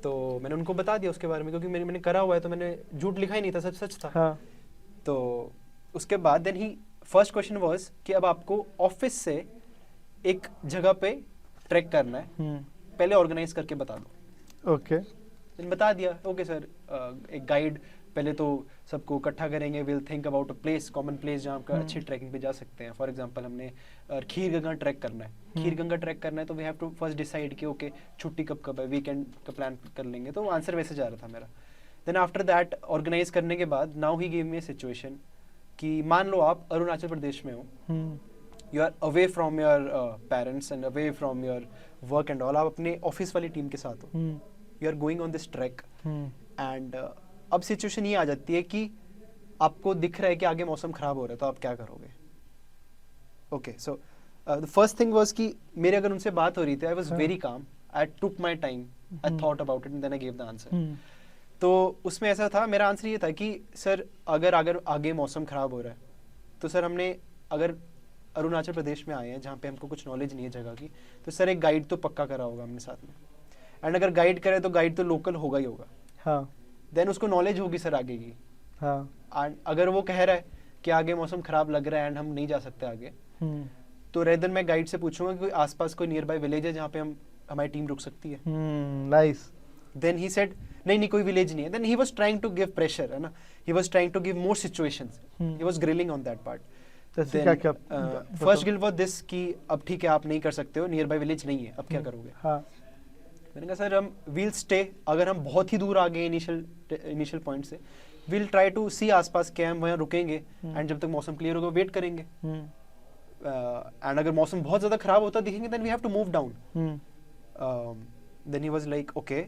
तो मैंने उनको बता दिया उसके बारे में, क्योंकि मैंने करा हुआ है, तो मैंने झूठ लिखा ही नहीं था, सब सच था। हाँ। तो उसके बाद then he first question was कि अब आपको ऑफिस से एक जगह पे ट्रैक करना है, पहले ऑर्गेनाइज करके बता दो। ओके। मैंने बता दिया, ओके सर, एक गाइड पहले तो सबको इकट्ठा करेंगे, will think about a place, common place जहाँ पर अच्छी ट्रैकिंग पे जा सकते हैं। फॉर एग्जांपल हमने खीर गंगा ट्रैक करना है, खीर गंगा ट्रैक करना है, तो we have to first decide कि ओके छुट्टी कब कब है, वीकेंड का प्लान कर लेंगे। तो आंसर वैसे जा रहा था मेरा। देन आफ्टर दैट ऑर्गेनाइज करने के बाद now he give me a situation कि मान लो आप अरुणाचल प्रदेश में हो, you are away from your parents and away from your work and all, आप अपने ऑफिस वाली टीम के साथ हो, you are going on this track, and अब सिचुएशन ये आ जाती है कि आपको दिख रहा है कि आगे मौसम खराब हो रहा है, तो आप क्या करोगे। Okay, so the first thing was कि मेरे अगर उनसे बात हो रही थी, आई was very calm, I took my time, I thought about it and then I give the answer. तो उसमें ऐसा था, मेरा आंसर ये था कि सर अगर आगे मौसम खराब हो रहा है, तो सर हमने अगर अरुणाचल प्रदेश में आए हैं जहाँ पे हमको कुछ नॉलेज नहीं है जगह की, तो सर एक गाइड तो पक्का करा होगा हमने साथ में, एंड अगर गाइड करे तो गाइड तो लोकल होगा ही होगा। हाँ। देन उसको नॉलेज होगी सर आगे की। हाँ। एंड अगर वो कह रहा है कि आगे मौसम खराब लग रहा है एंड हम नहीं जा सकते आगे, तो रेदर मैं गाइड से पूछूंगा कि आसपास कोई नियर बाय विलेज है जहाँ पे हमारी टीम रुक सकती है। नाइस। देन ही सेड नहीं कोई विलेज नहीं है। Then he was trying to give pressure, है ना, he was trying to give more situations, he was grilling on that part. First gill was this कि अब ठीक है आप नहीं कर सकते हो, नियर बाय विलेज नहीं है, अब क्या करोगे। हाँ। मैंने कहा सर हम वील स्टे, अगर हम बहुत ही दूर आ गए इनिशियल पॉइंट से, वील ट्राई टू सी आसपास क्या हम वहाँ रुकेंगे, एंड जब तक मौसम क्लियर होगा वेट करेंगे, एंड अगर मौसम बहुत ज़्यादा खराब होता दिखेंगे then we have to move down. Then he was like okay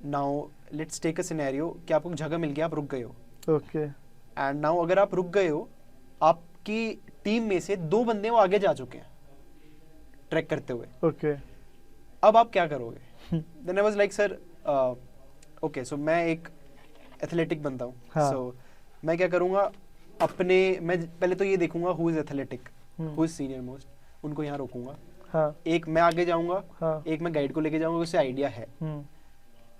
now let's take a scenario कि आपको जगह मिल गया, आप रुक गए हो, ओके, एंड नाउ अगर आप रुक गए हो, आपकी टीम में से 2 बंदे वो आगे जा चुके हैं ट्रैक करते हुए, ओके, अब आप क्या करोगे। Then I was like sir okay, so मैं एक एथलेटिक बनता हूँ, हाँ. सो मैं क्या करूँगा, मैं पहले तो ये देखूंगा who is athletic, who is senior most, उनको यहाँ रोकूंगा, हाँ. एक मैं आगे जाऊंगा, हाँ. एक मैं गाइड को लेके जाऊंगा, उससे आइडिया है,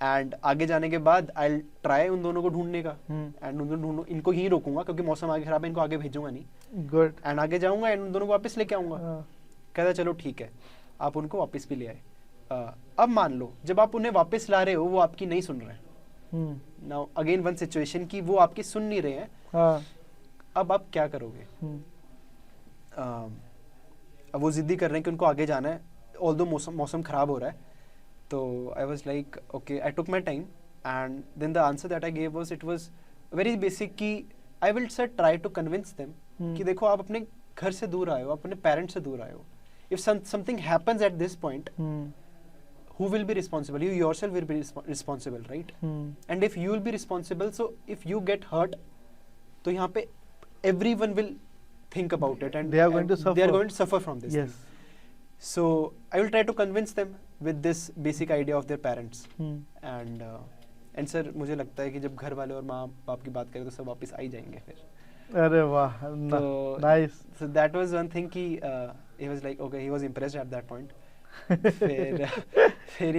एंड आगे जाने के बाद आई ट्राई उन दोनों को ढूंढने का, एंड इनको ही रोकूंगा क्योंकि मौसम आगे खराब है, इनको आगे भेजूंगा नहीं, गुड, एंड आगे जाऊंगा एंड उन दोनों को वापस लेके आऊंगा। कहता चलो ठीक है, आप उनको वापस भी ले आए। अब मान लो जब आप उन्हें वापस ला रहे हो वो आपकी नहीं सुन रहे हैं, नाउ अगेन वन सिचुएशन कि वो आपकी सुन नहीं रहे हैं, हाँ. अब आप क्या करोगे। अब वो जिद्दी कर रहे हैं कि उनको आगे जाना है, ऑल्दो मौसम खराब हो रहा है, तो I was like okay, I took my time, and then the answer that I gave was, it was very basic कि I will sir try to convince them कि देखो आप अपने घर से दूर आए हो, अपने पेरेंट्स से दूर आए हो, if something happens at this point, who will be responsible? You yourself will be responsible, right? And if you will be responsible, so if you get hurt, तो यहाँ पे everyone will think about it, and they are going to suffer. They are going to suffer from this. Yes. Thing. So I will try to convince them with this basic idea of their parents. And sir मुझे लगता है कि जब घर वाले और माँ बाप की बात करें तो सब वापस आ ही जाएंगे फिर। अरे वाह, तो nice. so that was one thing कि he was like okay, he was impressed at that point. फिर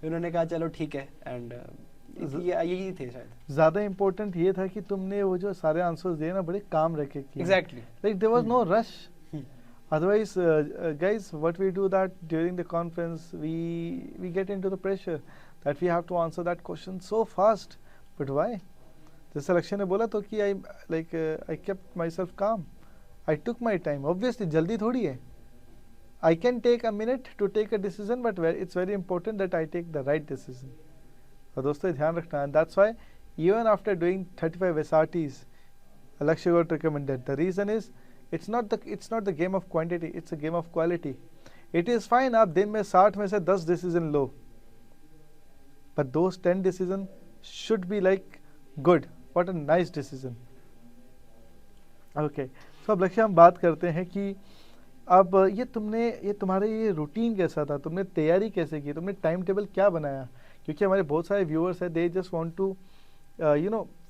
उन्होंने कहा चलो ठीक है, एंड यही थे शायद। ज्यादा इम्पोर्टेंट ये था कि तुमने वो जो सारे आंसर्स दिए ना बड़े काम रख के किए। Exactly. Like there was no rush. Otherwise, guys, what we do that during the conference, we get into the pressure that we have to answer that question so fast. But why? जैसे लक्ष्य ने बोला तो कि I kept myself calm. I took my time. Obviously, जल्दी थोड़ी है. I can take a minute to take a decision, but it's very important that I take the right decision. और दोस्तों ध्यान रखना, and that's why even after doing 35 SRTs, Lakshya got recommended. The reason is it's not the game of quantity, it's a game of quality. It is fine आप दिन में 60 में से 10 decision low, but those 10 decision should be like good. What a nice decision. Okay, so अब लक्ष्य हम बात करते हैं कि अब ये तुम्हारे ये रूटीन कैसा था, तुमने तैयारी कैसे की, तुमने टाइम टेबल क्या बनाया? क्योंकि हमारे बहुत सारे व्यूअर्स हैं, they just want to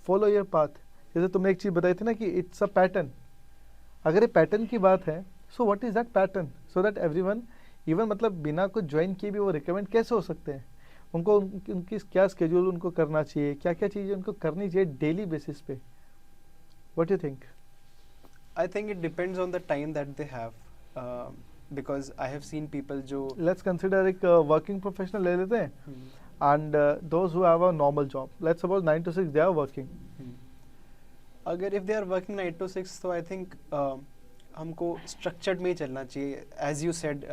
follow your path. जैसे तुमने एक चीज़ बताई थी ना कि इट्स अ पैटर्न। अगर ये पैटर्न की बात है, so what is that pattern, so that everyone even मतलब बिना कुछ ज्वाइन किए भी वो रिकमेंड कैसे हो सकते हैं? उनको उनकी क्या स्केड्यूल उनको करना चाहिए, क्या क्या चीज़ें उनको करनी चाहिए डेली बेसिस पे? What you think? I think it depends on the time that they have, because I have seen people जो लेट्स कंसिडर एक वर्किंग प्रोफेशनल ले लेते हैं, and those who have a normal job, let's suppose 9 to 6 they are working. अगर if they are working 9 to 6 तो I think हमको structured में ही चलना चाहिए। as you said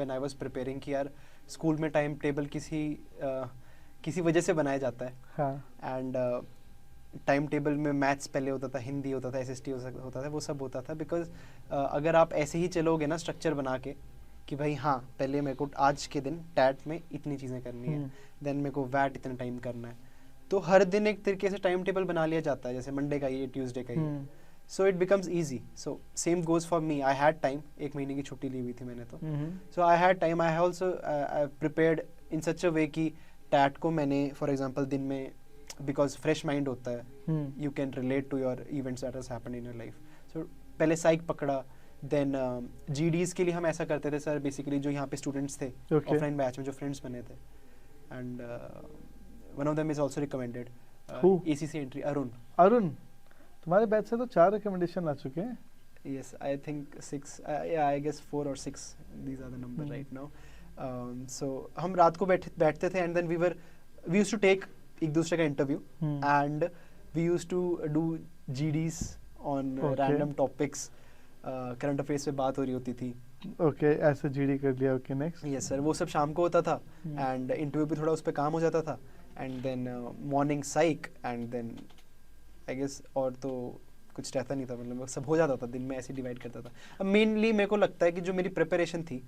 when I was preparing कि यार स्कूल में टाइम टेबल किसी वजह से बनाया जाता है। हाँ। एंड टाइम टेबल में मैथ्स पहले होता था, हिंदी होता था, SST होता था, वो सब होता था। बिकॉज अगर आप ऐसे ही चलोगे ना स्ट्रक्चर बना के कि भाई हाँ पहले मेरे को आज के दिन टैट में इतनी चीज़ें करनी है, देन मेरे को वैट इतना टाइम करना है, तो हर दिन एक तरीके से टाइम टेबल बना लिया जाता है, जैसे मंडे का ये, ट्यूसडे का ये, so it becomes easy. So same goes for me, I had time, 1 महीने की छुट्टी ली हुई थी मैंने तो, so I had time, I also prepared in such a way कि टैट को मैंने फॉर एग्जाम्पल दिन में, बिकॉज फ्रेश माइंड होता है, you can relate to your events that has happened in your life. सो पहले साइक पकड़ा, देन GDs के लिए हम ऐसा करते थे सर, बेसिकली जो यहाँ पे स्टूडेंट्स थे ऑफलाइन बैच में जो फ्रेंड्स बने थे, and one of them is also recommended, ACC entry Arun. तुम्हारे बैच से तो 4 रिकमेंडेशन आ चुके हैं। Yes, I think 6, yeah, I guess 4 or 6, these are the numbers right now. So हम रात को बैठते थे, and then we used to take एक दूसरे का interview, and we used to do GDs on random topics. Current affairs पे बात हो रही होती थी। ओके, ऐसे GD कर लिया। Okay, next. यस सर, वो सब शाम को होता था, एंड इंटरव्यू पे थोड़ा उस पे काम हो जाता था, and then morning psych, and then I guess और तो कुछ रहता नहीं था, मतलब सब हो जाता था, दिन में ऐसे डिवाइड करता था। अब मेनली मेरे को लगता है कि जो मेरी प्रिपरेशन थी,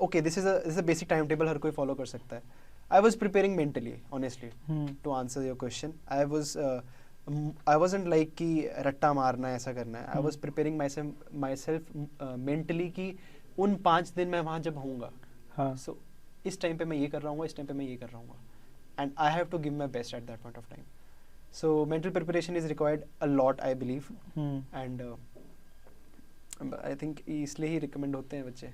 okay this is a basic time table, हर कोई फॉलो कर सकता है। I was preparing mentally, honestly, to answer your question. I wasn't like कि रट्टा मारना है, ऐसा करना है। I was preparing myself mentally कि उन 5 दिन मैं वहाँ जब होऊंगा, so इस टाइम पे मैं ये कर रहा हूँ, इस टाइम पे मैं ये कर रहा हूँ, and I have to give my best at that point of time. So mental preparation is required a lot, I believe, and I think इसलिए ही recommend होते हैं बच्चे।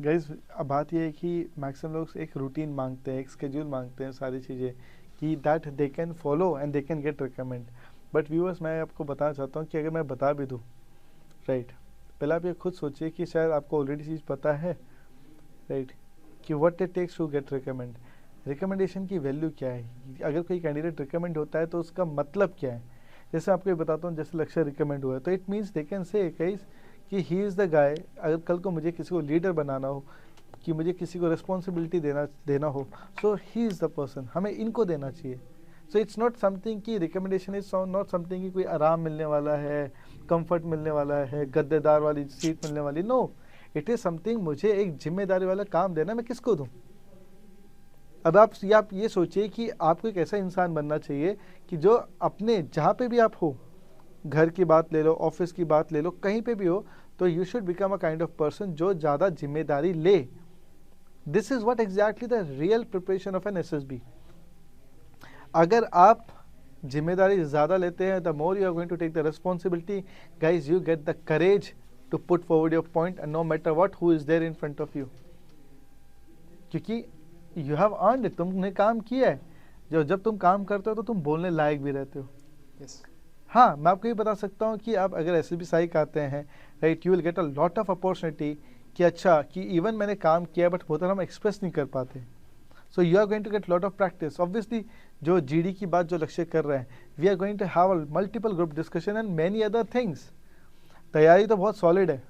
Guys, अब बात ये है कि मैक्सिमम लोग एक रूटीन मांगते हैं, एक स्केड्यूल मांगते हैं, सारी चीज़ें कि that they can follow and they can get recommend. But viewers, मैं आपको बताना चाहता हूँ कि अगर मैं बता भी दूँ, राइट, पहले आप ये खुद सोचिए कि शायद आपको ऑलरेडी चीज़ पता है, राइट, कि what it takes to get recommend. Recommendation की वैल्यू क्या है? अगर कोई कैंडिडेट रिकमेंड होता है तो उसका मतलब क्या है? जैसे आपको ये बताता हूँ, जैसे लक्ष्य रिकमेंड हुआ है तो it means they can say guys कि ही इज़ द गाय। अगर कल को मुझे किसी को लीडर बनाना हो, कि मुझे किसी को रिस्पॉन्सिबिलिटी देना हो, सो ही इज़ द पर्सन, हमें इनको देना चाहिए। सो इट्स नॉट समथिंग कि रिकमेंडेशन इज नॉट समथिंग कि कोई आराम मिलने वाला है, कंफर्ट मिलने वाला है, गद्देदार वाली सीट मिलने वाली। नो, इट इज़ समथिंग, मुझे एक जिम्मेदारी वाला काम देना, मैं किसको दूँ? अब आप ये सोचिए कि आपको एक ऐसा इंसान बनना चाहिए कि जो अपने जहाँ पे भी आप हो, घर की बात ले लो, ऑफिस की बात ले लो, कहीं पे भी हो, तो you should become a kind of person जो ज़्यादा जिम्मेदारी ले। This is what exactly the real preparation of an SSB। अगर आप जिम्मेदारी ज़्यादा लेते हैं, the more you are going to take the responsibility, guys you get the courage to put forward your point and no matter what who is there in front of you, क्योंकि you have earned it, तुमने काम किया है। जब तुम काम करते हो तो तुम बोलने लायक भी रहते हो। Yes. हाँ, मैं आपको ये बता सकता हूँ कि आप अगर SSB साइक आते हैं, right, you will get a lot of opportunity कि अच्छा कि इवन मैंने काम किया बट होता हम एक्सप्रेस नहीं कर पाते। So you are going to get lot of practice. Obviously जो GD की बात जो लक्ष्य कर रहे हैं, we are going to have a multiple group discussion and many other things. तैयारी तो बहुत सॉलिड है,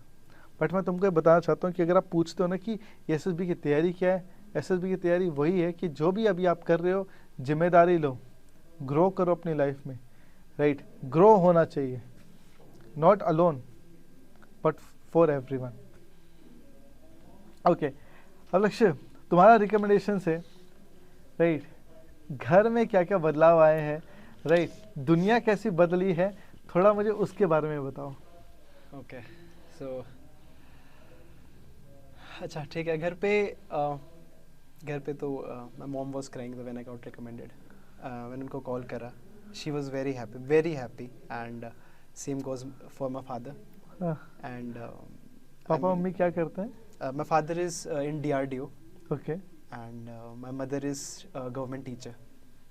बट मैं तुमको ये बताना चाहता हूँ कि अगर आप पूछते हो ना कि SSB की तैयारी क्या है, SSB की तैयारी वही है कि जो भी अभी आप कर रहे हो, जिम्मेदारी लो, ग्रो करो अपनी लाइफ में, राइट, ग्रो होना चाहिए, not alone but for everyone. Okay, अब लक्ष्य तुम्हारा रिकमेंडेशन से, राइट, घर में क्या क्या बदलाव आए हैं, राइट, दुनिया कैसी बदली है, थोड़ा मुझे उसके बारे में बताओ। ओके, सो अच्छा ठीक है। घर पे तो my mom was crying when I got recommended. When उनको कॉल करा, she was very happy and same goes for my father and papa mummy क्या करते हैं? my father is in DRDO okay and my mother is a government teacher.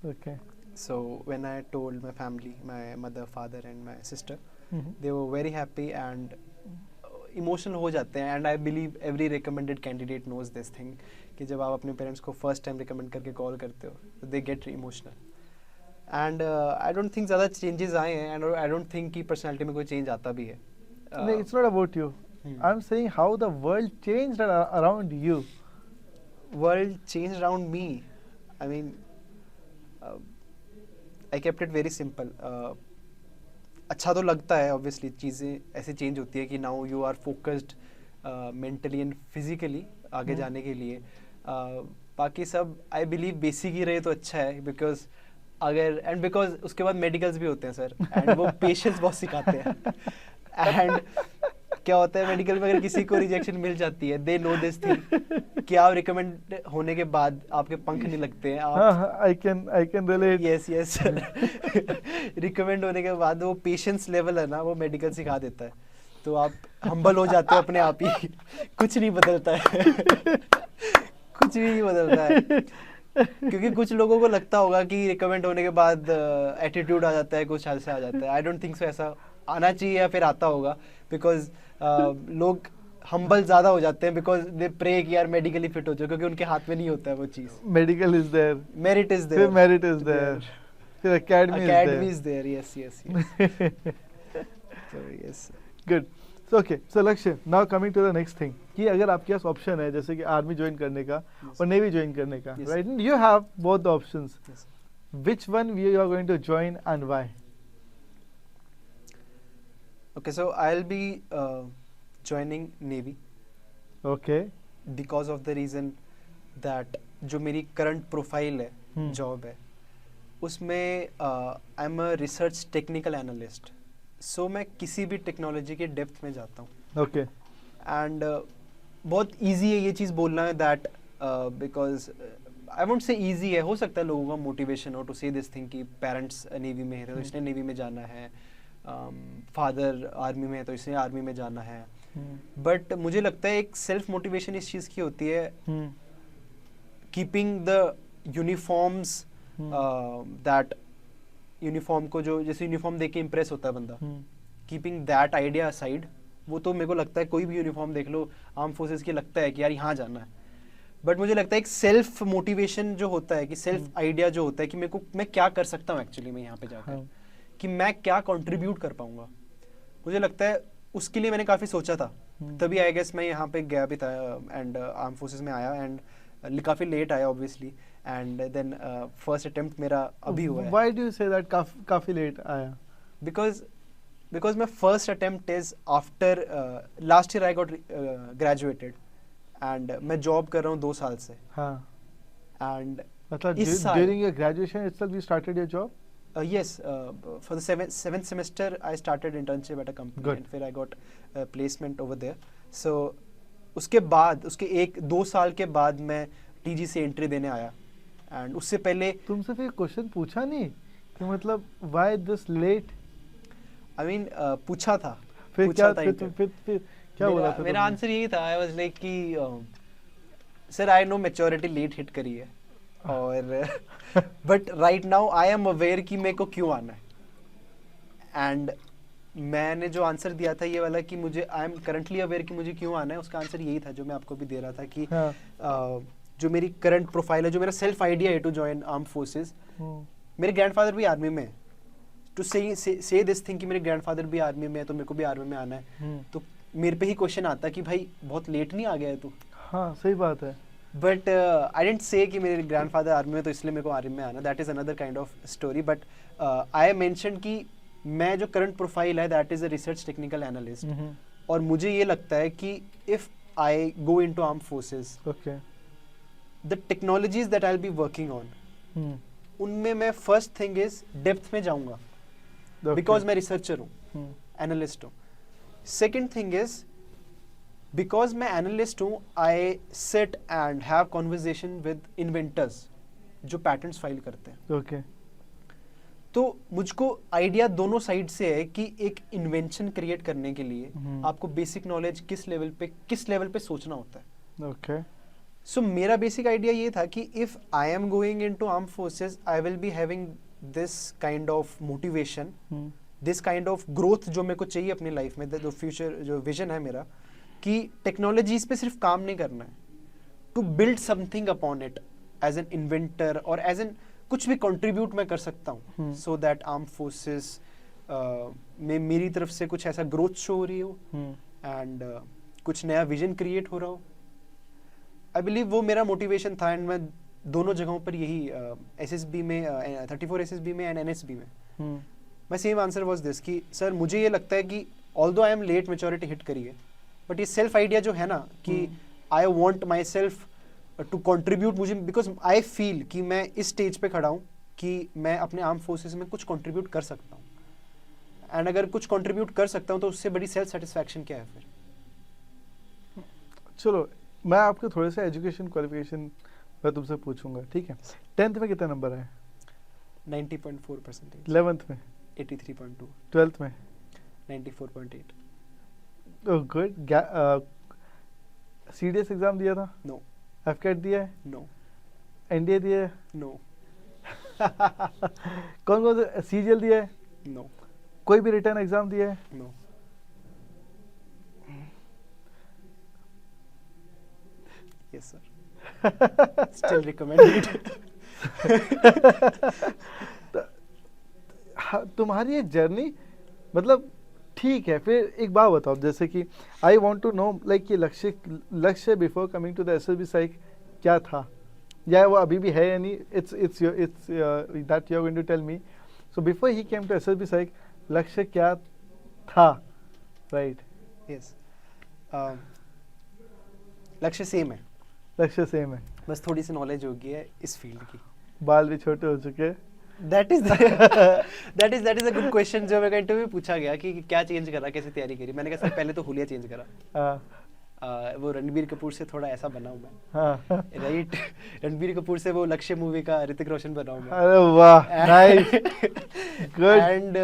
Okay So when I told my family, my mother, father and my sister, they were very happy and emotional हो जाते हैं। and I believe every recommended candidate knows this thing कि जब आप अपने parents को first time recommend करके call करते हो तो they get emotional and I don't think ज़्यादा changes आए हैं and I don't think कि personality में कोई change आता भी है। नहीं, it's not about you. I'm saying how the world changed around you. World changed around me. I mean, I kept it very simple. अच्छा तो लगता है obviously, चीज़ें ऐसे change होती है कि now you are focused mentally and physically आगे जाने के लिए। बाकी सब I believe basic ही रहे तो अच्छा है because because उसके बाद medicals भी होते हैं सर and वो patience बहुत सिखाते हैं and क्या होता है मेडिकल में अगर किसी को रिजेक्शन मिल जाती है, दे नो दिस थिंग कि आप रिकमेंड होने के बाद आपके पंख नहीं लगते हैं। आप I can relate. Yes recommend होने के बाद वो पेशेंस लेवल है ना, वो मेडिकल सिखा देता है। तो आप हम्बल हो जाते हो अपने आप ही कुछ नहीं बदलता है कुछ भी नहीं बदलता है क्योंकि कुछ लोगों को लगता होगा कि रिकमेंड होने के बाद एटीट्यूड आ जाता है, कुछ ऐसा आ जाता है। आई डोंट थिंक सो ऐसा आना चाहिए या फिर आता होगा बिकॉज लोग हम्बल ज़्यादा हो जाते हैं बिकॉज दे प्रे कि यार मेडिकली फिट हो जाए, क्योंकि उनके हाथ में नहीं होता है वो चीज़। Medical is there, merit is फिर देयर, मेरिट इज देयर, फिर academy is there. Yes yes good. So okay, so Lakshya, now coming to the next thing कि अगर आपके पास ऑप्शन है जैसे कि आर्मी ज्वाइन करने का और नेवी ज्वाइन करने का, right, you have both the options, which one you are going to join and why? Okay, so I'll be joining Navy. Okay. Because of the reason that जो मेरी current profile है, job है, उसमें I'm a research technical analyst. So मैं किसी भी technology के depth में जाता हूँ. Okay. And बहुत easy है ये चीज़ बोलना है that because I won't say easy है, हो सकता है लोगों का motivation हो to say this thing कि parents Navy में है तो इसने Navy में जाना है, फादर आर्मी में है तो इसने आर्मी में जाना है। बट मुझे लगता है एक सेल्फ मोटिवेशन इस चीज़ की होती है, keeping the uniforms, that uniform को जो जैसे यूनिफॉर्म देख के इम्प्रेस होता है बंदा, कीपिंग दैट आइडिया असाइड, वो तो मेरे को लगता है कोई भी यूनिफॉर्म देख लो आर्म फोर्सेस की, लगता है कि यार यहाँ जाना है। बट मुझे लगता है एक सेल्फ मोटिवेशन जो होता है कि सेल्फ आइडिया जो होता है कि मेरे को मैं क्या कर सकता हूँ एक्चुअली में यहाँ पे जाकर, कि मैं क्या कंट्रीब्यूट कर पाऊंगा, मुझे लगता है उसके लिए मैंने काफ़ी सोचा था। तभी आई गेस मैं यहाँ पे गया भी था एंड आर्म फोर्सेस में आया एंड काफ़ी लेट आया obviously, and then first attempt मेरा अभी हुआ है। Why do you say that काफ़ी लेट आया? Because my first attempt is after last year I got graduated and मैं जॉब कर रहा हूँ 2 साल से। हाँ, एंड मतलब during your graduation itself you started your job? Yes, for the seventh semester I started internship at a company. Good. And फिर I got placement over there. So उसके बाद उसके 1-2 साल के बाद मैं TG से एंट्री देने आया, and उससे पहले तुमसे फिर क्वेश्चन पूछा नहीं कि मतलब why this late? I mean पूछा था, फिर पूछा क्या था फिर क्या बोला फिर मेरा तुमने? आंसर यही था, आई वाज लाइक कि sir I know maturity late hit करी है और but right now I am aware कि मेरे को क्यों आना है। एंड मैंने जो आंसर दिया था ये वाला कि मुझे आई एम करंटली अवेयर कि मुझे क्यों आना है, उसका आंसर यही था जो मैं आपको भी दे रहा था कि हाँ। जो मेरी करंट प्रोफाइल है, जो मेरा सेल्फ आइडिया है टू जॉइन आर्म फोर्सेस, मेरे ग्रैंडफादर भी आर्मी में है। टू से दिस थिंग कि मेरे ग्रैंडफादर भी आर्मी में है तो मेरे को भी आर्मी में आना है, तो मेरे पे ही क्वेश्चन आता कि भाई बहुत लेट नहीं आ गया है तू। हाँ सही बात है। बट आई डेंट से कि मेरे ग्रैंडफादर आर्मी में तो इसलिए मेरे को आर्मी में आना, that is another kind of story. But I mention कि मैं जो करंट प्रोफाइल है that is a research technical analyst, और मुझे ये लगता है कि if I go into arm forces, okay. The technologies that I will be working on, उनमें मैं फर्स्ट थिंग इज डेप्थ में जाऊंगा बिकॉज मैं रिसर्चर हूँ, एनालिस्ट हूँ। सेकेंड थिंग इज बिकॉज मैं एनालिस्ट हूँ, I sit and have conversation with inventors जो पैटेंट्स फाइल करते हैं। ओके। तो मुझको आइडिया दोनों साइड से है कि एक इन्वेंशन क्रिएट करने के लिए आपको बेसिक नॉलेज किस लेवल पे सोचना होता है। ओके। सो मेरा बेसिक आइडिया ये था कि if I am going into arm forces, I will be having this kind of motivation, this kind of growth जो मेरे को चाहिए अपनी लाइफ में, जो फ्यूचर जो विजन है मेरा, कि टेक्नोलॉजीज पे सिर्फ काम नहीं करना है, to build something upon it as an inventor और एज एन कुछ भी कंट्रीब्यूट मैं कर सकता हूँ, सो दैट आर्म फोर्सेस में मेरी तरफ से कुछ ऐसा ग्रोथ शो हो रही हो एंड कुछ नया विजन क्रिएट हो रहा हो। आई बिलीव वो मेरा मोटिवेशन था, एंड मैं दोनों जगहों पर यही एसएसबी में 34 एसएसबी में एंड एनएसबी में my same answer was this कि सर मुझे ये लगता है कि although I am late maturity hit करी है, बट ये सेल्फ आइडिया जो है ना कि I want myself to contribute, मुझे बिकॉज आई फील कि मैं इस स्टेज पे खड़ा हूँ कि मैं अपने आर्म फोर्सेस में कुछ कंट्रीब्यूट कर सकता हूँ, एंड अगर कुछ कंट्रीब्यूट कर सकता हूँ तो उससे बड़ी सेल्फ सेटिस्फैक्शन क्या है फिर। चलो मैं आपके थोड़े से एजुकेशन क्वालिफिकेशन मैं तुमसे पूछूंगा, ठीक है? 10th में कितना नंबर है? 90.4%, 11th में 83.2, 12th में 94.8। गुड। सीडीएस एग्जाम दिया था? नो। एफकेट दिया है? नो। एनडीए दिया है? नो। कौन कौन सा सीजीएल दिया है? नो। कोई भी रिटर्न एग्जाम दिया है? No. Yes sir. Still recommended. तुम्हारी ये जर्नी मतलब ठीक है, फिर एक बात बताओ, जैसे कि I want to know like ये Lakshya before coming to the SSB psych क्या था, या वो अभी भी है या नहीं? It's that you are going to tell me. So before he came to SSB psych Lakshya क्या था, राइट? Yes. लक्ष्य सेम है, लक्ष्य सेम है, बस थोड़ी सी नॉलेज होगी है इस फील्ड की। बाल भी छोटे हो चुके हैं। That is a good question जो मेरे इंटरव्यू में पूछा गया कि क्या चेंज करा, कैसे तैयारी करी। मैंने कहा सर पहले तो हुलिया चेंज करा, वो रणबीर कपूर से थोड़ा ऐसा बना हूँ मैं, राइट? रणबीर कपूर से वो लक्ष्य मूवी का ऋतिक रोशन बना हूँ मैं। अरे वाह, नाइस, गुड। एंड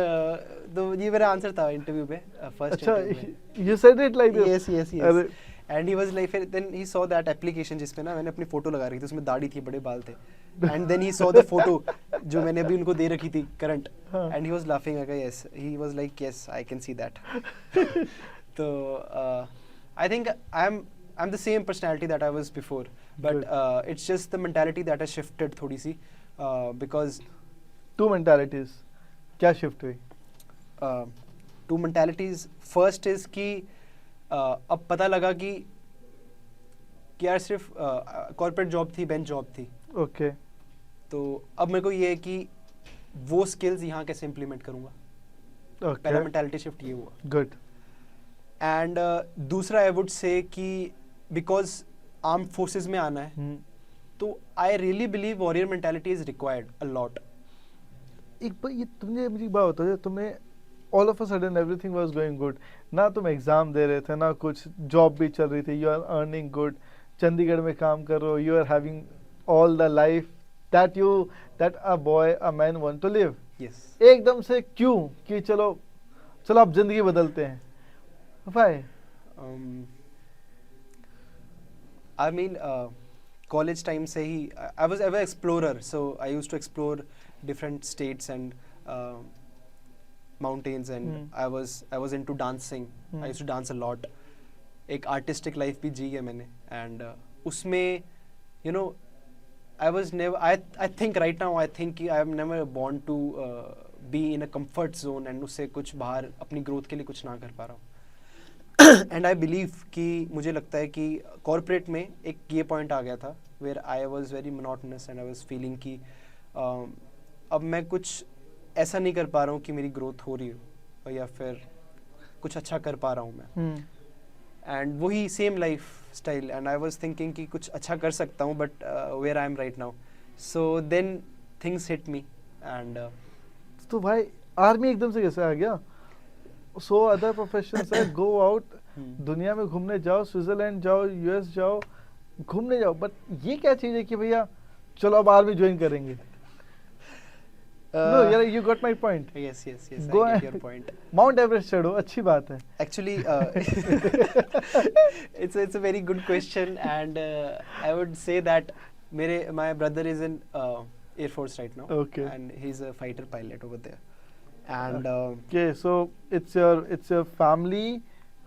तो ये मेरा आंसर था इंटरव्यू पे, फर्स्ट अच्छा, इंटरव्यू में। you said it like this? Yes. अरे एंड ही वाज लाइक, फिर then he saw that application जिसपे ना मैंने अपनी फोटो लगा रखी थी, उसमें दाढ़ी थी, बड़े बाल थे, and then he saw the photo जो मैंने अभी उनको दे रखी थी current, and he was laughing. Yes, he was like yes I can see that. तो I think I am the same personality that I was before, but it's just the mentality that has shifted थोड़ी सी, because two mentalities क्या shift हुई? Two mentalities, first is कि अब पता लगा कि यार सिर्फ कॉर्पोरेट जॉब थी, बेंच जॉब थी, ओके। तो अब मेरे को ये है कि वो स्किल्स यहाँ कैसे इम्प्लीमेंट करूँगा। पहला ओके, मेंटालिटी शिफ्ट ये हुआ। गुड। एंड दूसरा आई वुड से कि बिकॉज आर्म फोर्सेस में आना है, तो I really believe warrior mentality is required a lot. एक बार ये तुमने मुझे एक बात बताओ, तुम्हें all of a sudden everything was going good, ना तुम एग्जाम दे रहे थे ना कुछ, जॉब भी चल रही थी, you are earning good, Chandigarh में काम कर रहे हो, you are having all the life that a boy a man want to live, Yes. एकदम से क्यों कि चलो चलो अब जिंदगी बदलते हैं? Why? Um, I mean, college time से ही I was ever explorer, so I used to explore different states and mountains, and Hmm. I was into dancing. Hmm. I used to dance a lot. एक artistic life भी जी है मैंने, and उसमें you know I was never I think right now I think कि I am never born to be in a comfort zone and उससे कुछ बाहर अपनी growth के लिए कुछ ना कर पा रहा हूँ. एंड आई बिलीव कि मुझे लगता है कि कॉर्पोरेट में एक ये पॉइंट आ गया था where I was very monotonous and I was feeling कि अब मैं कुछ ऐसा नहीं कर पा रहा हूँ कि मेरी ग्रोथ हो रही हो या फिर कुछ अच्छा कर पा रहा हूँ मैं. Hmm. एंड वही same lifestyle and I was thinking कि कुछ अच्छा कर सकता हूँ but where I am right now. So then things hit me and तो भाई आर्मी एकदम से कैसे आ गया? सो अदर प्रोफेशंस है, गो आउट, दुनिया में घूमने जाओ, स्विट्जरलैंड जाओ, यूएस जाओ, घूमने जाओ, बट ये क्या चीज है कि भैया चलो अब आर्मी ज्वाइन करेंगे? नो यार, you got my point. Yes yes yes Go I get ahead. Your point. Mount Everest चढ़ो, अच्छी बात है. Actually, it's a very good question, and I would say that my brother is in Air Force right now, Okay. and he's a fighter pilot over there. And Okay, so it's your family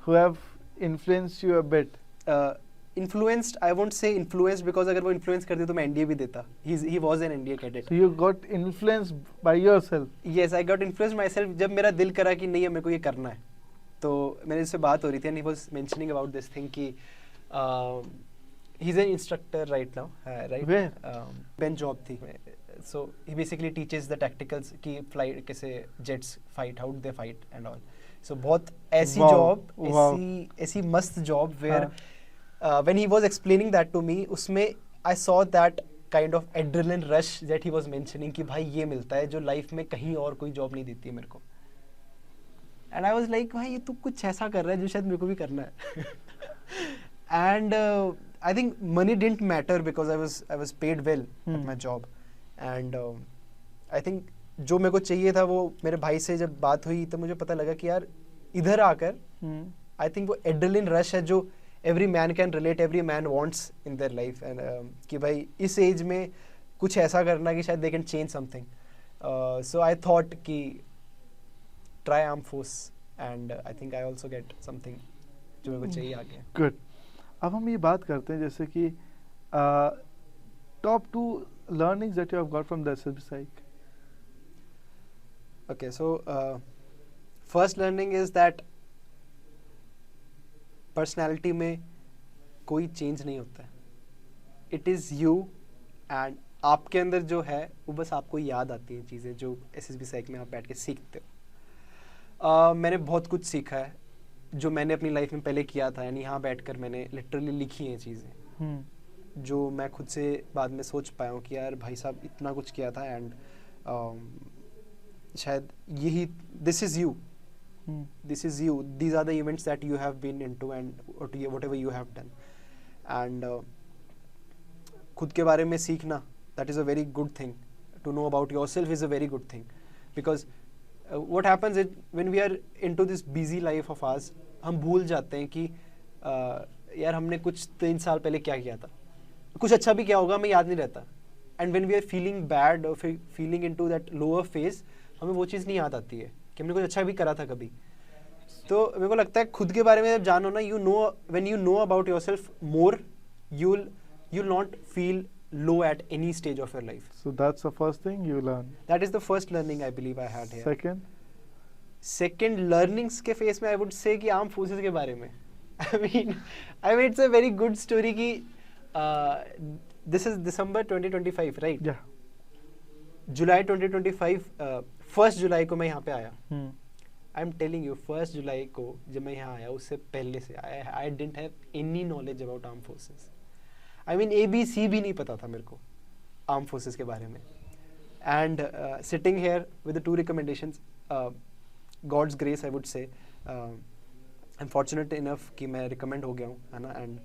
who have influenced you a bit. influenced, I won't say influenced because अगर वो influence करते तो मैं NDA भी देता. He was an NDA cadet. So you got influenced by yourself. Yes, I got influenced myself जब मेरा दिल करा कि नहीं है मेरे को ये करना है. तो मेरे इससे बात हो रही थी and he was mentioning about this thing कि he's an instructor right now, right? Where? Ben job थी. So he basically teaches the tacticals कि flight कैसे jets fight, how they fight and all. So बहुत ऐसी Wow, job, wow. ऐसी मस्त job where when he was explaining that to me, उसमें I saw that kind of adrenaline rush that he was mentioning कि भाई ये मिलता है जो लाइफ में कहीं और कोई जॉब नहीं देती है मेरे को. And I was like भाई ये तू कुछ ऐसा कर रहा है जो शायद मेरे को भी करना है. And I think money didn't matter because I was paid well at my job. And I think जो मेरे को चाहिए था वो मेरे भाई से जब बात हुई तो मुझे पता लगा कि यार इधर आकर I think वो adrenaline rush है जो every man can relate, every man wants in their life, and कि भाई इस एज में कुछ ऐसा करना कि शायद they can change something. So I thought कि try armed force, and I think I also get something जो मेरे को चाहिए आगे. Good. अब हम ये बात करते हैं जैसे कि top 2 learnings that you have got from the SSB Psych. Okay, so first learning is that personality में कोई change नहीं होता है. It is you, and आपके अंदर जो है वो बस आपको याद आती हैं चीज़ें जो SSB Psych में आप बैठ के सीखते हो. मैंने बहुत कुछ सीखा है जो मैंने अपनी लाइफ में पहले किया था, यानी यहाँ बैठकर मैंने लिटरली लिखी हैं चीज़ें जो मैं खुद से बाद में सोच पाया हूँ कि यार भाई साहब इतना कुछ किया था. एंड शायद यही this is you, these are the events that you have been into and whatever you have done. And खुद के बारे में सीखना, that is a very good thing. To know about yourself is a very good thing, because what happens is when we are into this busy life of ours, हम भूल जाते हैं कि यार हमने कुछ 3 साल पहले क्या किया था, कुछ अच्छा भी क्या होगा हमें याद नहीं रहता. And when we are feeling bad or feeling into that lower phase, हमें वो चीज़ नहीं याद आती है कि हमने कुछ अच्छा भी करा था कभी. तो मेरे को लगता है खुद के बारे में जब जानो ना, you know, when you know about yourself more, you'll not feel low at any stage of your life. So that's the first thing you learn. That is the first learning I believe I had here. Second, learnings के face में I would say कि arm forces के बारे में. I mean it's a very good story कि this is December 2025, right? yeah. July 2025, 1st जुलाई को मैं यहाँ पे आया. I'm telling you, 1st जुलाई को जब मैं यहाँ आया उससे पहले से I didn't have any knowledge about armed forces. I mean ABC भी नहीं पता था मेरे को armed forces के बारे में. And sitting here with the 2 recommendations, God's grace I would say, I'm fortunate enough कि मैं recommend हो गया हूँ, है ना, and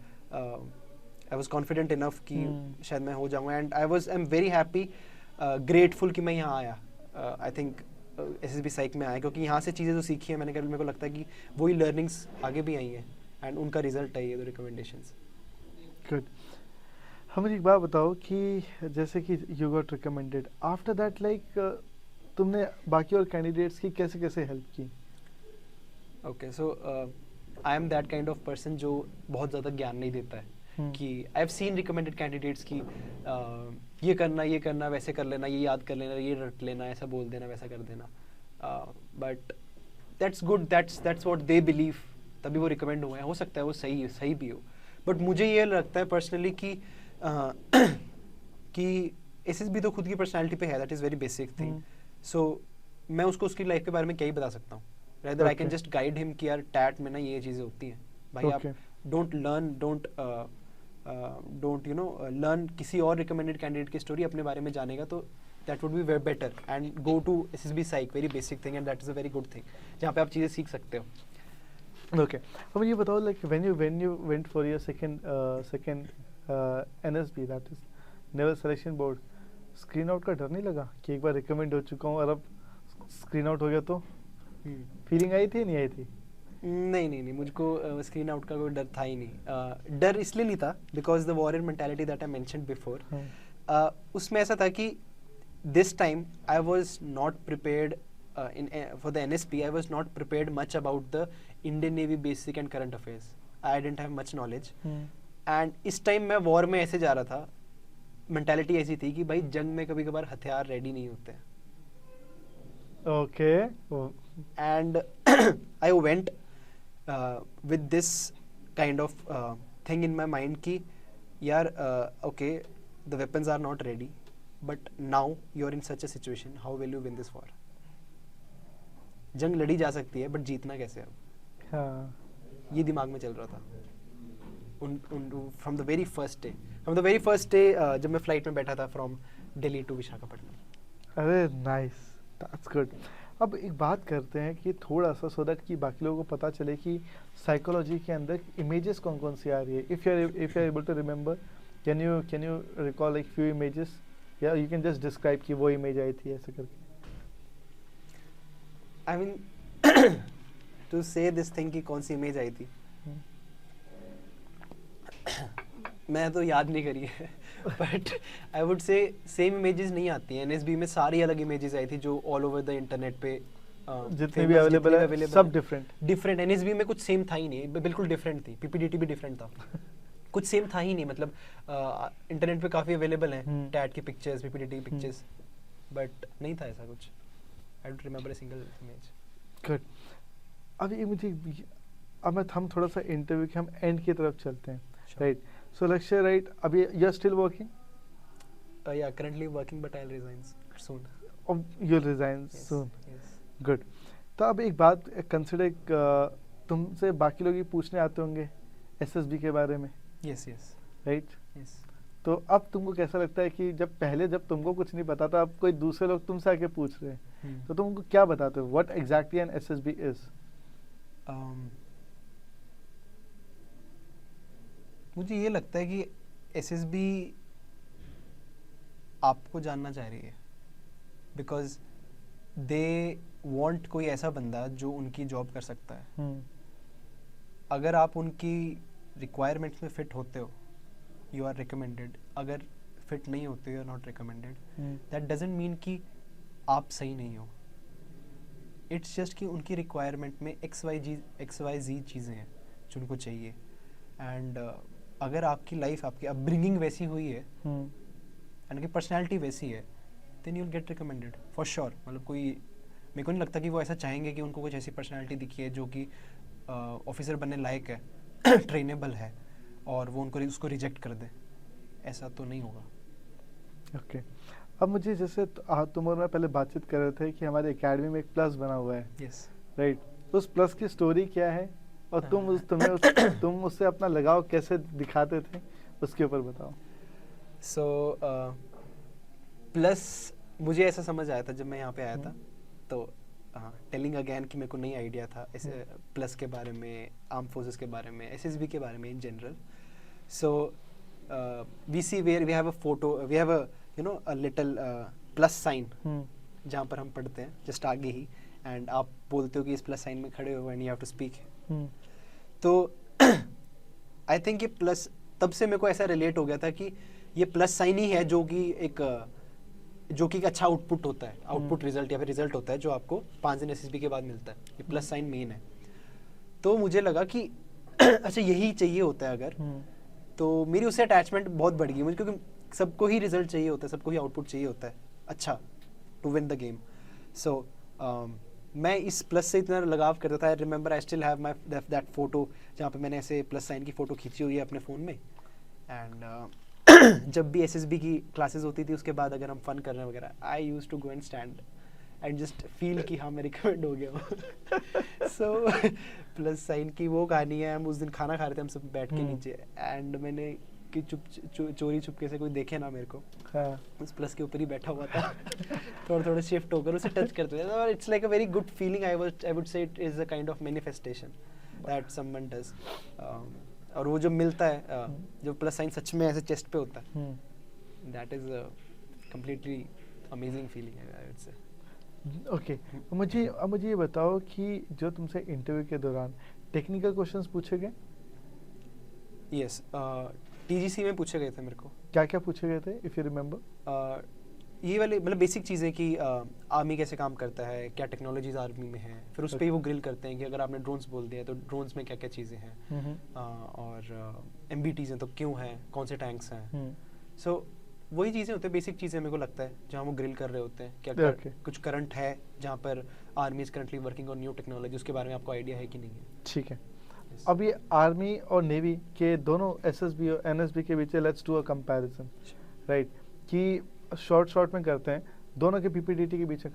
I was confident enough कि शायद मैं हो जाऊँगा, and I'm very happy, grateful कि मैं यहाँ आया. आई थिंक SSB साइक में आया, क्योंकि यहाँ से चीज़ें जो सीखी है मैंने, मेरे को लगता है कि वही लर्निंग्स आगे भी आई हैं एंड उनका रिजल्ट है ये तो रिकमेंडेशंस। गुड। हमें एक बात बताओ कि जैसे कि you got recommended, after that like तुमने बाकी और कैंडिडेट्स की कैसे कैसे हेल्प की? Okay, so I am that kind of person जो बहुत ज़्यादा ज्ञान नहीं देता है कि I have seen recommended candidates की ये करना वैसे कर लेना, ये याद कर लेना, ये रट लेना, ऐसा बोल देना, वैसा कर देना, but that's good, that's what they believe, तभी वो रिकमेंड हुए हैं, हो सकता है वो सही भी हो, बट मुझे ये लगता है पर्सनली कि SSB तो खुद की पर्सनैलिटी पे है, that is very basic thing, so मैं उसको उसकी लाइफ के बारे में क्या ही बता सकता हूँ, rather I can just guide him कि यार टैट में ना ये चीज़ें होती हैं भाई, आप डोंट यू नो लर्न किसी और रिकमेंडेड कैंडिडेट की स्टोरी, अपने बारे में जानेगा तो that would be very better, and go to SSB psych, very basic thing and that is a very good thing जहाँ पे आप चीज़ें सीख सकते हो। ओके, अब ये बताओ like when you went for your second NSB, that is Naval Selection Board, screen out का डर नहीं लगा कि एक बार रिकमेंड हो चुका हूँ और अब स्क्रीन आउट हो गया तो फीलिंग आई थी नहीं आई थी? नहीं, मुझको स्क्रीन आउट का कोई डर था ही नहीं। डर इसलिए नहीं था because the warrior mentality that I mentioned before, उसमें ऐसा था कि this time I was not prepared for the NSP, I was not prepared much about the Indian Navy basic and current affairs. I didn't have much knowledge. And इस time मैं war में ऐसे जा रहा था, मेंटालिटी ऐसी थी कि भाई जंग में कभी कभार हथियार रेडी नहीं होते हैं। Okay. And I went with this kind of thing in my mind कि यार okay, the weapons are not ready, but now you're in such a situation, how will you win this war? जंग लड़ी जा सकती है but जीतना कैसे अब? हाँ, ये दिमाग में चल रहा था from the very first day जब मैं फ्लाइट में बैठा था फ्रॉम दिल्ली टू विशाखापट्टनम। अरे नाइस, दैट्स गुड। अब एक बात करते हैं कि थोड़ा सा सो दैट कि बाकी लोगों को पता चले कि साइकोलॉजी के अंदर इमेजेस कौन कौन सी आ रही है। If you are able to remember, can you recall like few images, या यू कैन जस्ट डिस्क्राइब कि वो इमेज आई थी ऐसे करके? I mean to say this thing कि कौन सी इमेज आई थी मैं तो याद नहीं करी है, बट आई वुड से सेम इमेजेस नहीं आती हैं। NSB में सारी अलग इमेजेस आई थी जो ऑल ओवर द इंटरनेट पे जितने भी अवेलेबल है सब डिफरेंट। NSB में कुछ सेम था ही नहीं, बिल्कुल डिफरेंट थी। PPDT भी डिफरेंट था कुछ सेम था ही नहीं, मतलब इंटरनेट पे काफ़ी अवेलेबल हैं टैट की पिक्चर्स, PPDT पिक्चर्स, बट नहीं था ऐसा कुछ। I don't remember a single image. Good. अब हम थोड़ा सा इंटरव्यू के हम एंड की तरफ चलते हैं, राइट? सो लक्ष्य, राइट, अभी you are still working? Yeah, currently working, but I'll resign soon. You'll resign soon. Yes. Good. तो अब एक बात कंसिडर, तुमसे बाकी लोग ये पूछने आते होंगे SSB के बारे में, Yes. राइट? Yes. तो अब तुमको कैसा लगता है कि जब तुमको कुछ नहीं पता था, अब कोई दूसरे लोग तुमसे आके पूछ रहे हैं, तो तुम उनको क्या बताते हो? What exactly an SSB is? मुझे ये लगता है कि SSB आपको जानना चाह रही है बिकॉज दे वांट कोई ऐसा बंदा जो उनकी जॉब कर सकता है। अगर आप उनकी रिक्वायरमेंट्स में फिट होते हो, यू आर रिकमेंडेड। अगर फिट नहीं होते, you are not recommended. That doesn't mean कि आप सही नहीं हो। इट्स जस्ट कि उनकी रिक्वायरमेंट में XYZ चीज़ें हैं जो उनको चाहिए, एंड अगर आपकी लाइफ, आपकी अपब्रिंगिंग वैसी हुई है एंड की पर्सनैलिटी वैसी है, then you will get recommended for sure. मतलब कोई, मेरे को नहीं लगता कि वो ऐसा चाहेंगे कि उनको कुछ ऐसी पर्सनैलिटी दिखी है जो कि ऑफिसर बनने लायक है, ट्रेनेबल है, और वो उनको उसको रिजेक्ट कर दे। ऐसा तो नहीं होगा। ओके। अब मुझे जैसे तुम और मैं पहले बातचीत कर रहे थे कि हमारे एकेडमी में एक प्लस बना हुआ है, यस, राइट? उस प्लस की स्टोरी क्या है और तुम उससे अपना लगाव कैसे दिखाते थे, उसके ऊपर बताओ। सो प्लस मुझे ऐसा समझ आया था जब मैं यहाँ पे आया था, तो टेलिंग अगेन कि मेरे को नई आइडिया था ऐसे प्लस के बारे में, आर्म फोर्सेस के बारे में, SSB के बारे में in general. So we see where we have a photo, we have a little plus sign जहाँ पर हम पढ़ते हैं, जस्ट आगे ही, एंड आप बोलते हो कि इस प्लस साइन में खड़े हो and you have to speak. तो आई थिंक ये प्लस, तब से मेरे को ऐसा रिलेट हो गया था कि ये प्लस साइन ही है जो कि एक अच्छा आउटपुट होता है, आउटपुट रिजल्ट या फिर रिजल्ट होता है जो आपको 5 दिन एसएसबी के बाद मिलता है। ये प्लस साइन मेन है। तो मुझे लगा कि अच्छा यही चाहिए होता है अगर, तो मेरी उससे अटैचमेंट बहुत बढ़ गई मुझे, क्योंकि सबको ही रिजल्ट चाहिए होता है, सबको ही आउटपुट चाहिए होता है अच्छा टू विन द गेम। सो मैं इस प्लस से इतना लगाव करता था। I remember I still have my that photo जहाँ पे मैंने ऐसे प्लस साइन की फ़ोटो खींची हुई है अपने फ़ोन में। एंड जब भी एसएसबी की क्लासेस होती थी उसके बाद अगर हम फन कर रहे हैं वगैरह, I use to go and stand and just feel कि हाँ मैं रिकमेंड हो गया हूँ। सो प्लस साइन की वो कहानी है। हम उस दिन खाना खा रहे थे हम सब बैठ के नीचे, एंड मैंने कि चोरी छुपके से कोई देखे ना मेरे को, उस प्लस के ऊपर ही बैठा हुआ था। थोड़ा शिफ्ट होकर उसे टच करते थे और it's like a very good feeling. I would से it is a kind of manifestation that someone does. और वो जो मिलता है जो प्लस साइन सच में ऐसे चेस्ट पे होता है, that is a completely amazing feeling I would से। ओके, मुझे ये बताओ कि जो तुमसे इंटरव्यू के दौरान टेक्निकल क्वेश्चंस पूछे गए? यस, टीजीसी में पूछे गए थे मेरे को। क्या क्या पूछे गए थे इफ यू रिमेंबर? ये वाले मतलब बेसिक चीज़ें कि आर्मी कैसे काम करता है, क्या टेक्नोलॉजीज आर्मी में है, फिर उस पर ही वो ग्रिल करते हैं कि अगर आपने ड्रोन्स बोल दिया तो ड्रोन्स में क्या क्या चीज़ें हैं, और एमबीटीज हैं तो क्यों हैं, कौन से टैंक्स हैं। सो वही चीज़ें होती हैं, बेसिक चीज़ें मेरे को लगता है जहाँ वो ग्रिल कर रहे होते हैं। क्या कुछ करंट है जहाँ पर army is currently working on new technology, उसके बारे में आपको आइडिया है कि नहीं है। ठीक है, अब ये आर्मी और नेवी के दोनों एसएसबी और एनएसबी के बीच let's do a comparison, right? कि शॉर्ट में करते हैं दोनों के पीपीडीटी के बीच में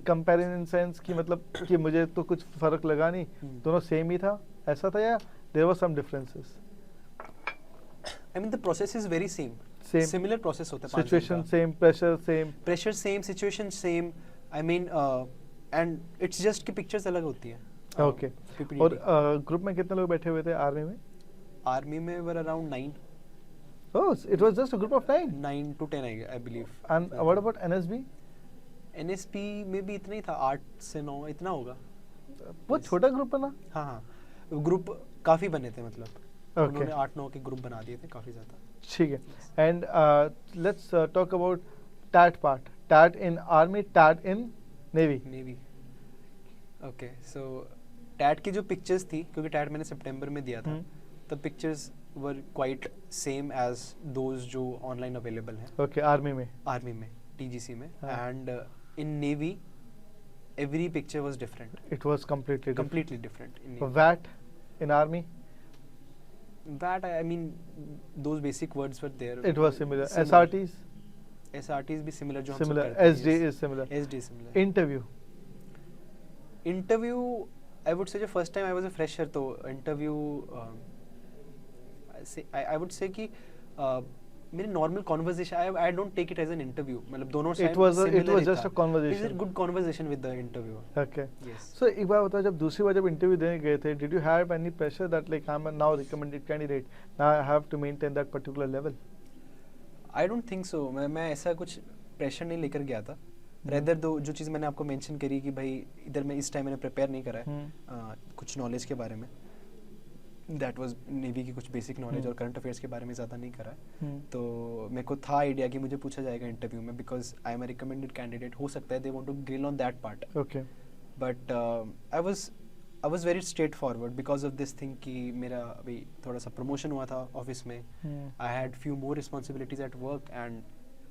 कंपैरिजन इन सेंस कि मतलब कि मुझे तो कुछ फर्क लगा नहीं, दोनों सेम ही था, ऐसा था, या there were some differences? I mean the process is very same. Similar process होता है। Situation same, pressure same, situation same. I mean and it's just कि pictures अलग होती है। Okay. और ग्रुप में कितने लोग बैठे हुए थे आर्मी में? आर्मी में were around 9. Oh, it was just a group of 9? 9 to 10 I believe. And what about NSB? NSB में भी इतना ही था, 8 से 9 इतना होगा। बहुत छोटा ग्रुप है ना? हाँ, ग्रुप काफ़ी बने थे, मतलब उन्होंने 8-9 के ग्रुप बना दिए थे, काफ़ी ज़्यादा। ठीक है, and let's talk about that part, that in army, that in navy. Okay, so that की जो पिक्चर्स थी, क्योंकि टैट मैंने सितंबर में दिया था, तो pictures were quite same as those जो ऑनलाइन अवेलेबल हैं। ओके, आर्मी में टीजीसी में, and in navy every picture was different. It was completely different. What in army, that I mean those basic words were there. It was similar. SRTs भी similar जो similar. SD is similar. Interview I would say जो first time I was a fresher, तो interview I would say कि मेरी normal conversation, I don't take it as an interview, मतलब दोनों it was just a conversation. It was a good conversation with the interviewer. Okay. Yes. So एक बार बताओ, जब दूसरी बार जब इंटरव्यू देने गए थे, did you have any pressure that like I'm a now recommended candidate, now I have to maintain that particular level? I don't think so. मैं ऐसा कुछ प्रेशर नहीं लेकर गया था। रेदर दो जो चीज़ मैंने आपको मेंशन करी कि भाई इधर मैं इस टाइम मैंने प्रिपेयर नहीं करा है कुछ नॉलेज के बारे में, दैट वाज नेवी की कुछ बेसिक नॉलेज और करंट अफेयर्स के बारे में ज़्यादा नहीं करा है। तो मेरे को था आइडिया कि मुझे पूछा जाएगा इंटरव्यू में, because I am a recommended candidate, हो सकता है they want to grill on that part. Okay, but I was very straightforward because of this thing कि मेरा अभी थोड़ा सा प्रमोशन हुआ था ऑफिस में, I had few more responsibilities at work, and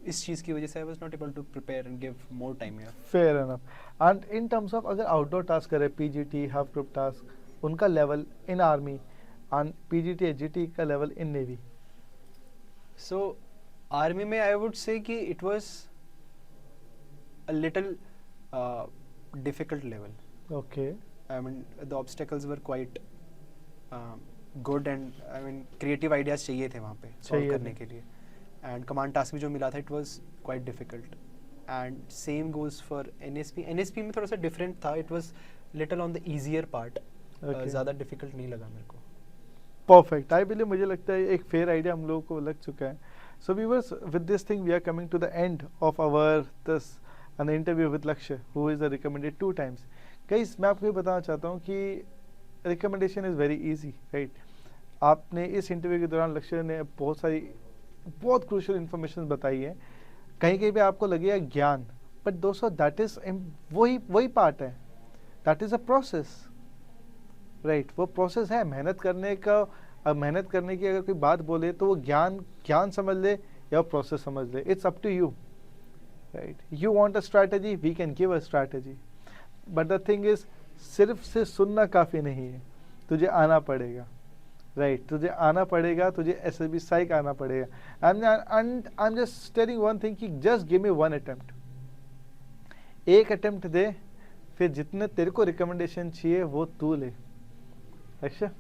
इस चीज़ की वजह से I was not able to prepare and give more time here. Fair enough. And in terms of अगर आउटडोर टास्क करें, पीजीटी, हाफ ग्रुप टास्क, उनका level in army and PGT HGT का level in navy? So army में I would say कि it was a little difficult level. Okay, I mean the obstacles were quite good, and I mean creative ideas चाहिए थे वहाँ पे solve करने के लिए, and command task भी जो मिला था it was quite difficult, and same goes for NSP. NSP में थोड़ा सा different था, it was little on the easier part, ज़्यादा difficult नहीं लगा मेरे को। परफेक्ट, आई बिलीव, मुझे लगता है एक फेयर आइडिया हम लोगों को लग चुका है So viewers, with this thing we are coming to the end of our this an interview with Lakshya, who is recommended 2 times. Guys, मैं आपको ये बताना चाहता हूँ कि recommendation is very easy, right. आपने इस इंटरव्यू के दौरान लक्ष्य ने बहुत क्रूशियल इन्फॉर्मेशन बताई है. कहीं कहीं पे आपको लगेगा ज्ञान, बट दोस्तों दैट इज वही पार्ट है. That is a process, right. वो प्रोसेस है मेहनत करने का. अब मेहनत करने की अगर कोई बात बोले तो वो ज्ञान समझ ले या प्रोसेस समझ ले. It's up to you, right. You want a strategy, we can give a strategy, but the thing is सिर्फ से सुनना काफ़ी नहीं है, तुझे आना पड़ेगा, राइट. तुझे आना पड़ेगा, तुझे SSB साइक आना पड़ेगा. I am just telling one thing कि जस्ट गिव मी 1 अटेम्प्ट. एक अटेम्प्ट दे, फिर जितने तेरे को रिकमेंडेशन चाहिए वो तू ले. लक्ष्य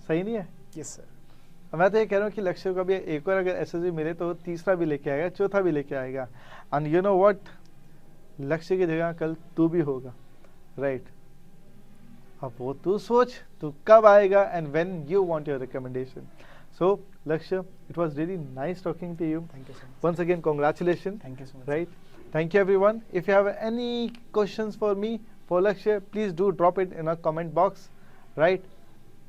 सही नहीं है? Yes sir. मैं तो ये कह रहा हूँ कि लक्ष्य को भी एक और अगर SSB मिले तो वो तीसरा भी लेके आएगा, चौथा भी लेके आएगा. एंड यू नो व्हाट, लक्ष्य की जगह कल तू भी होगा, राइट. अब वो तू सोच तू कब आएगा and when you want your recommendation. So Lakshya, it was really nice talking to you. Thank you so much. Once again, congratulations. Thank you so much. Right. Thank you everyone. If you have any questions for me, for Lakshya, please do drop it in a comment box. Right.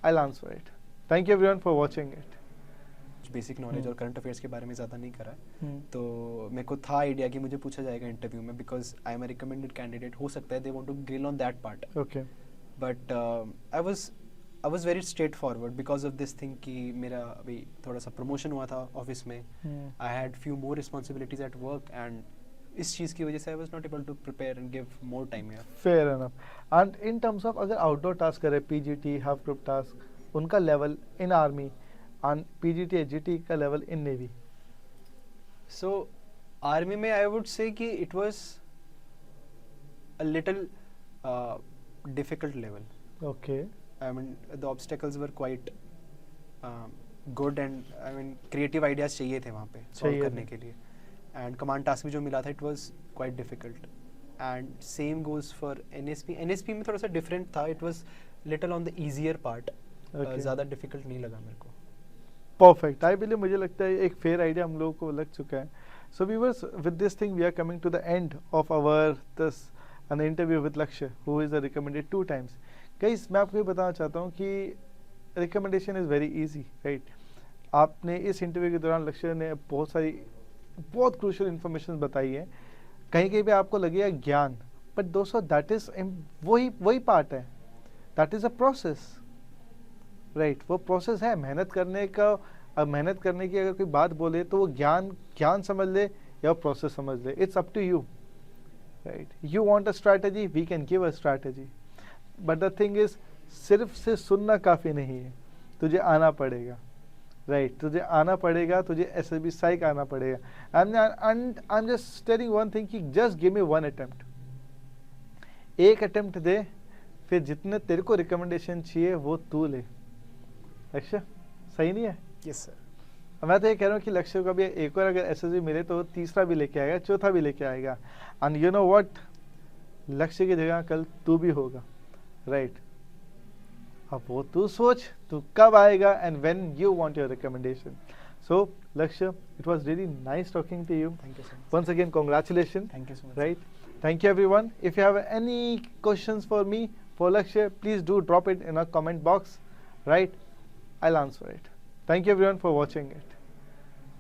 I'll answer it. Thank you everyone for watching it. Basic knowledge और current affairs के बारे में ज़्यादा नहीं करा है, तो मेरे को था आइडिया कि मुझे पूछा जाएगा इंटरव्यू में, because I am a recommended candidate. हो सकता है they want to grill on that part, Okay. But I was very straightforward because of this thing कि मेरा अभी थोड़ा सा प्रमोशन हुआ था ऑफिस में. I had few more responsibilities at work, and इस चीज़ की वजह से I was not able to prepare and give more time here. Fair enough. And in terms of अगर outdoor task करे, PGT, half group task, उनका level in army and PGT, HGT का level in navy. So army में I would say कि it was a little difficult level. Okay. I mean, the obstacles were quite good, and I mean, creative ideas चाहिए थे वहाँ पे solve चाहिए करने थे. के लिए. And command task भी जो मिला था, it was quite difficult. And same goes for NSP. NSP में थोड़ा सा different था. It was little on the easier part. Okay. ज़्यादा difficult नहीं लगा मेरे को. Perfect. I believe मुझे लगता है एक fair idea हम लोगों को लग चुका है. So viewers, with this thing we are coming to the end of our this an interview with Lakshya, who is recommended 2 times. Guys, मैं आपको ये बताना चाहता हूँ कि recommendation is very easy, right. आपने इस इंटरव्यू के दौरान लक्ष्य ने बहुत क्रूशियल इन्फॉर्मेशन बताई है. कहीं कहीं पे आपको लगेगा ज्ञान, बट दोस्तों दैट इज़ वही पार्ट है. That is a process, right. वो प्रोसेस है मेहनत करने का. अब मेहनत करने की अगर कोई बात बोले तो वो ज्ञान समझ ले या प्रोसेस समझ ले. It's up to you, right. You want a strategy, we can give a strategy, but the thing is सिर्फ से सुनना काफ़ी नहीं है, तुझे आना पड़ेगा, राइट. तुझे आना पड़ेगा, तुझे SSB साइक आना पड़ेगा. And I am just telling one thing कि जस्ट गिव मी 1 अटेम्प्ट. एक अटेम्प्ट दे, फिर जितने तेरे को रिकमेंडेशन चाहिए वो तू ले. लक्ष्य सही नहीं है? Yes sir. मैं तो ये कह रहा हूँ कि लक्ष्य को भी एक और अगर SSB मिले तो वो तीसरा भी लेके आएगा, चौथा भी लेके आएगा. एंड यू नो व्हाट, लक्ष्य की जगह कल तू भी होगा, राइट. अब वो तू सोच तू कब आएगा and when you want your recommendation. So Lakshya, it was really nice talking to you. Thank you so much. Once again, congratulations. Thank you so much. Right. Thank you everyone. If you have any questions for me, for Lakshya, please do drop it in a comment box. Right. I'll answer it. Thank you everyone for watching it.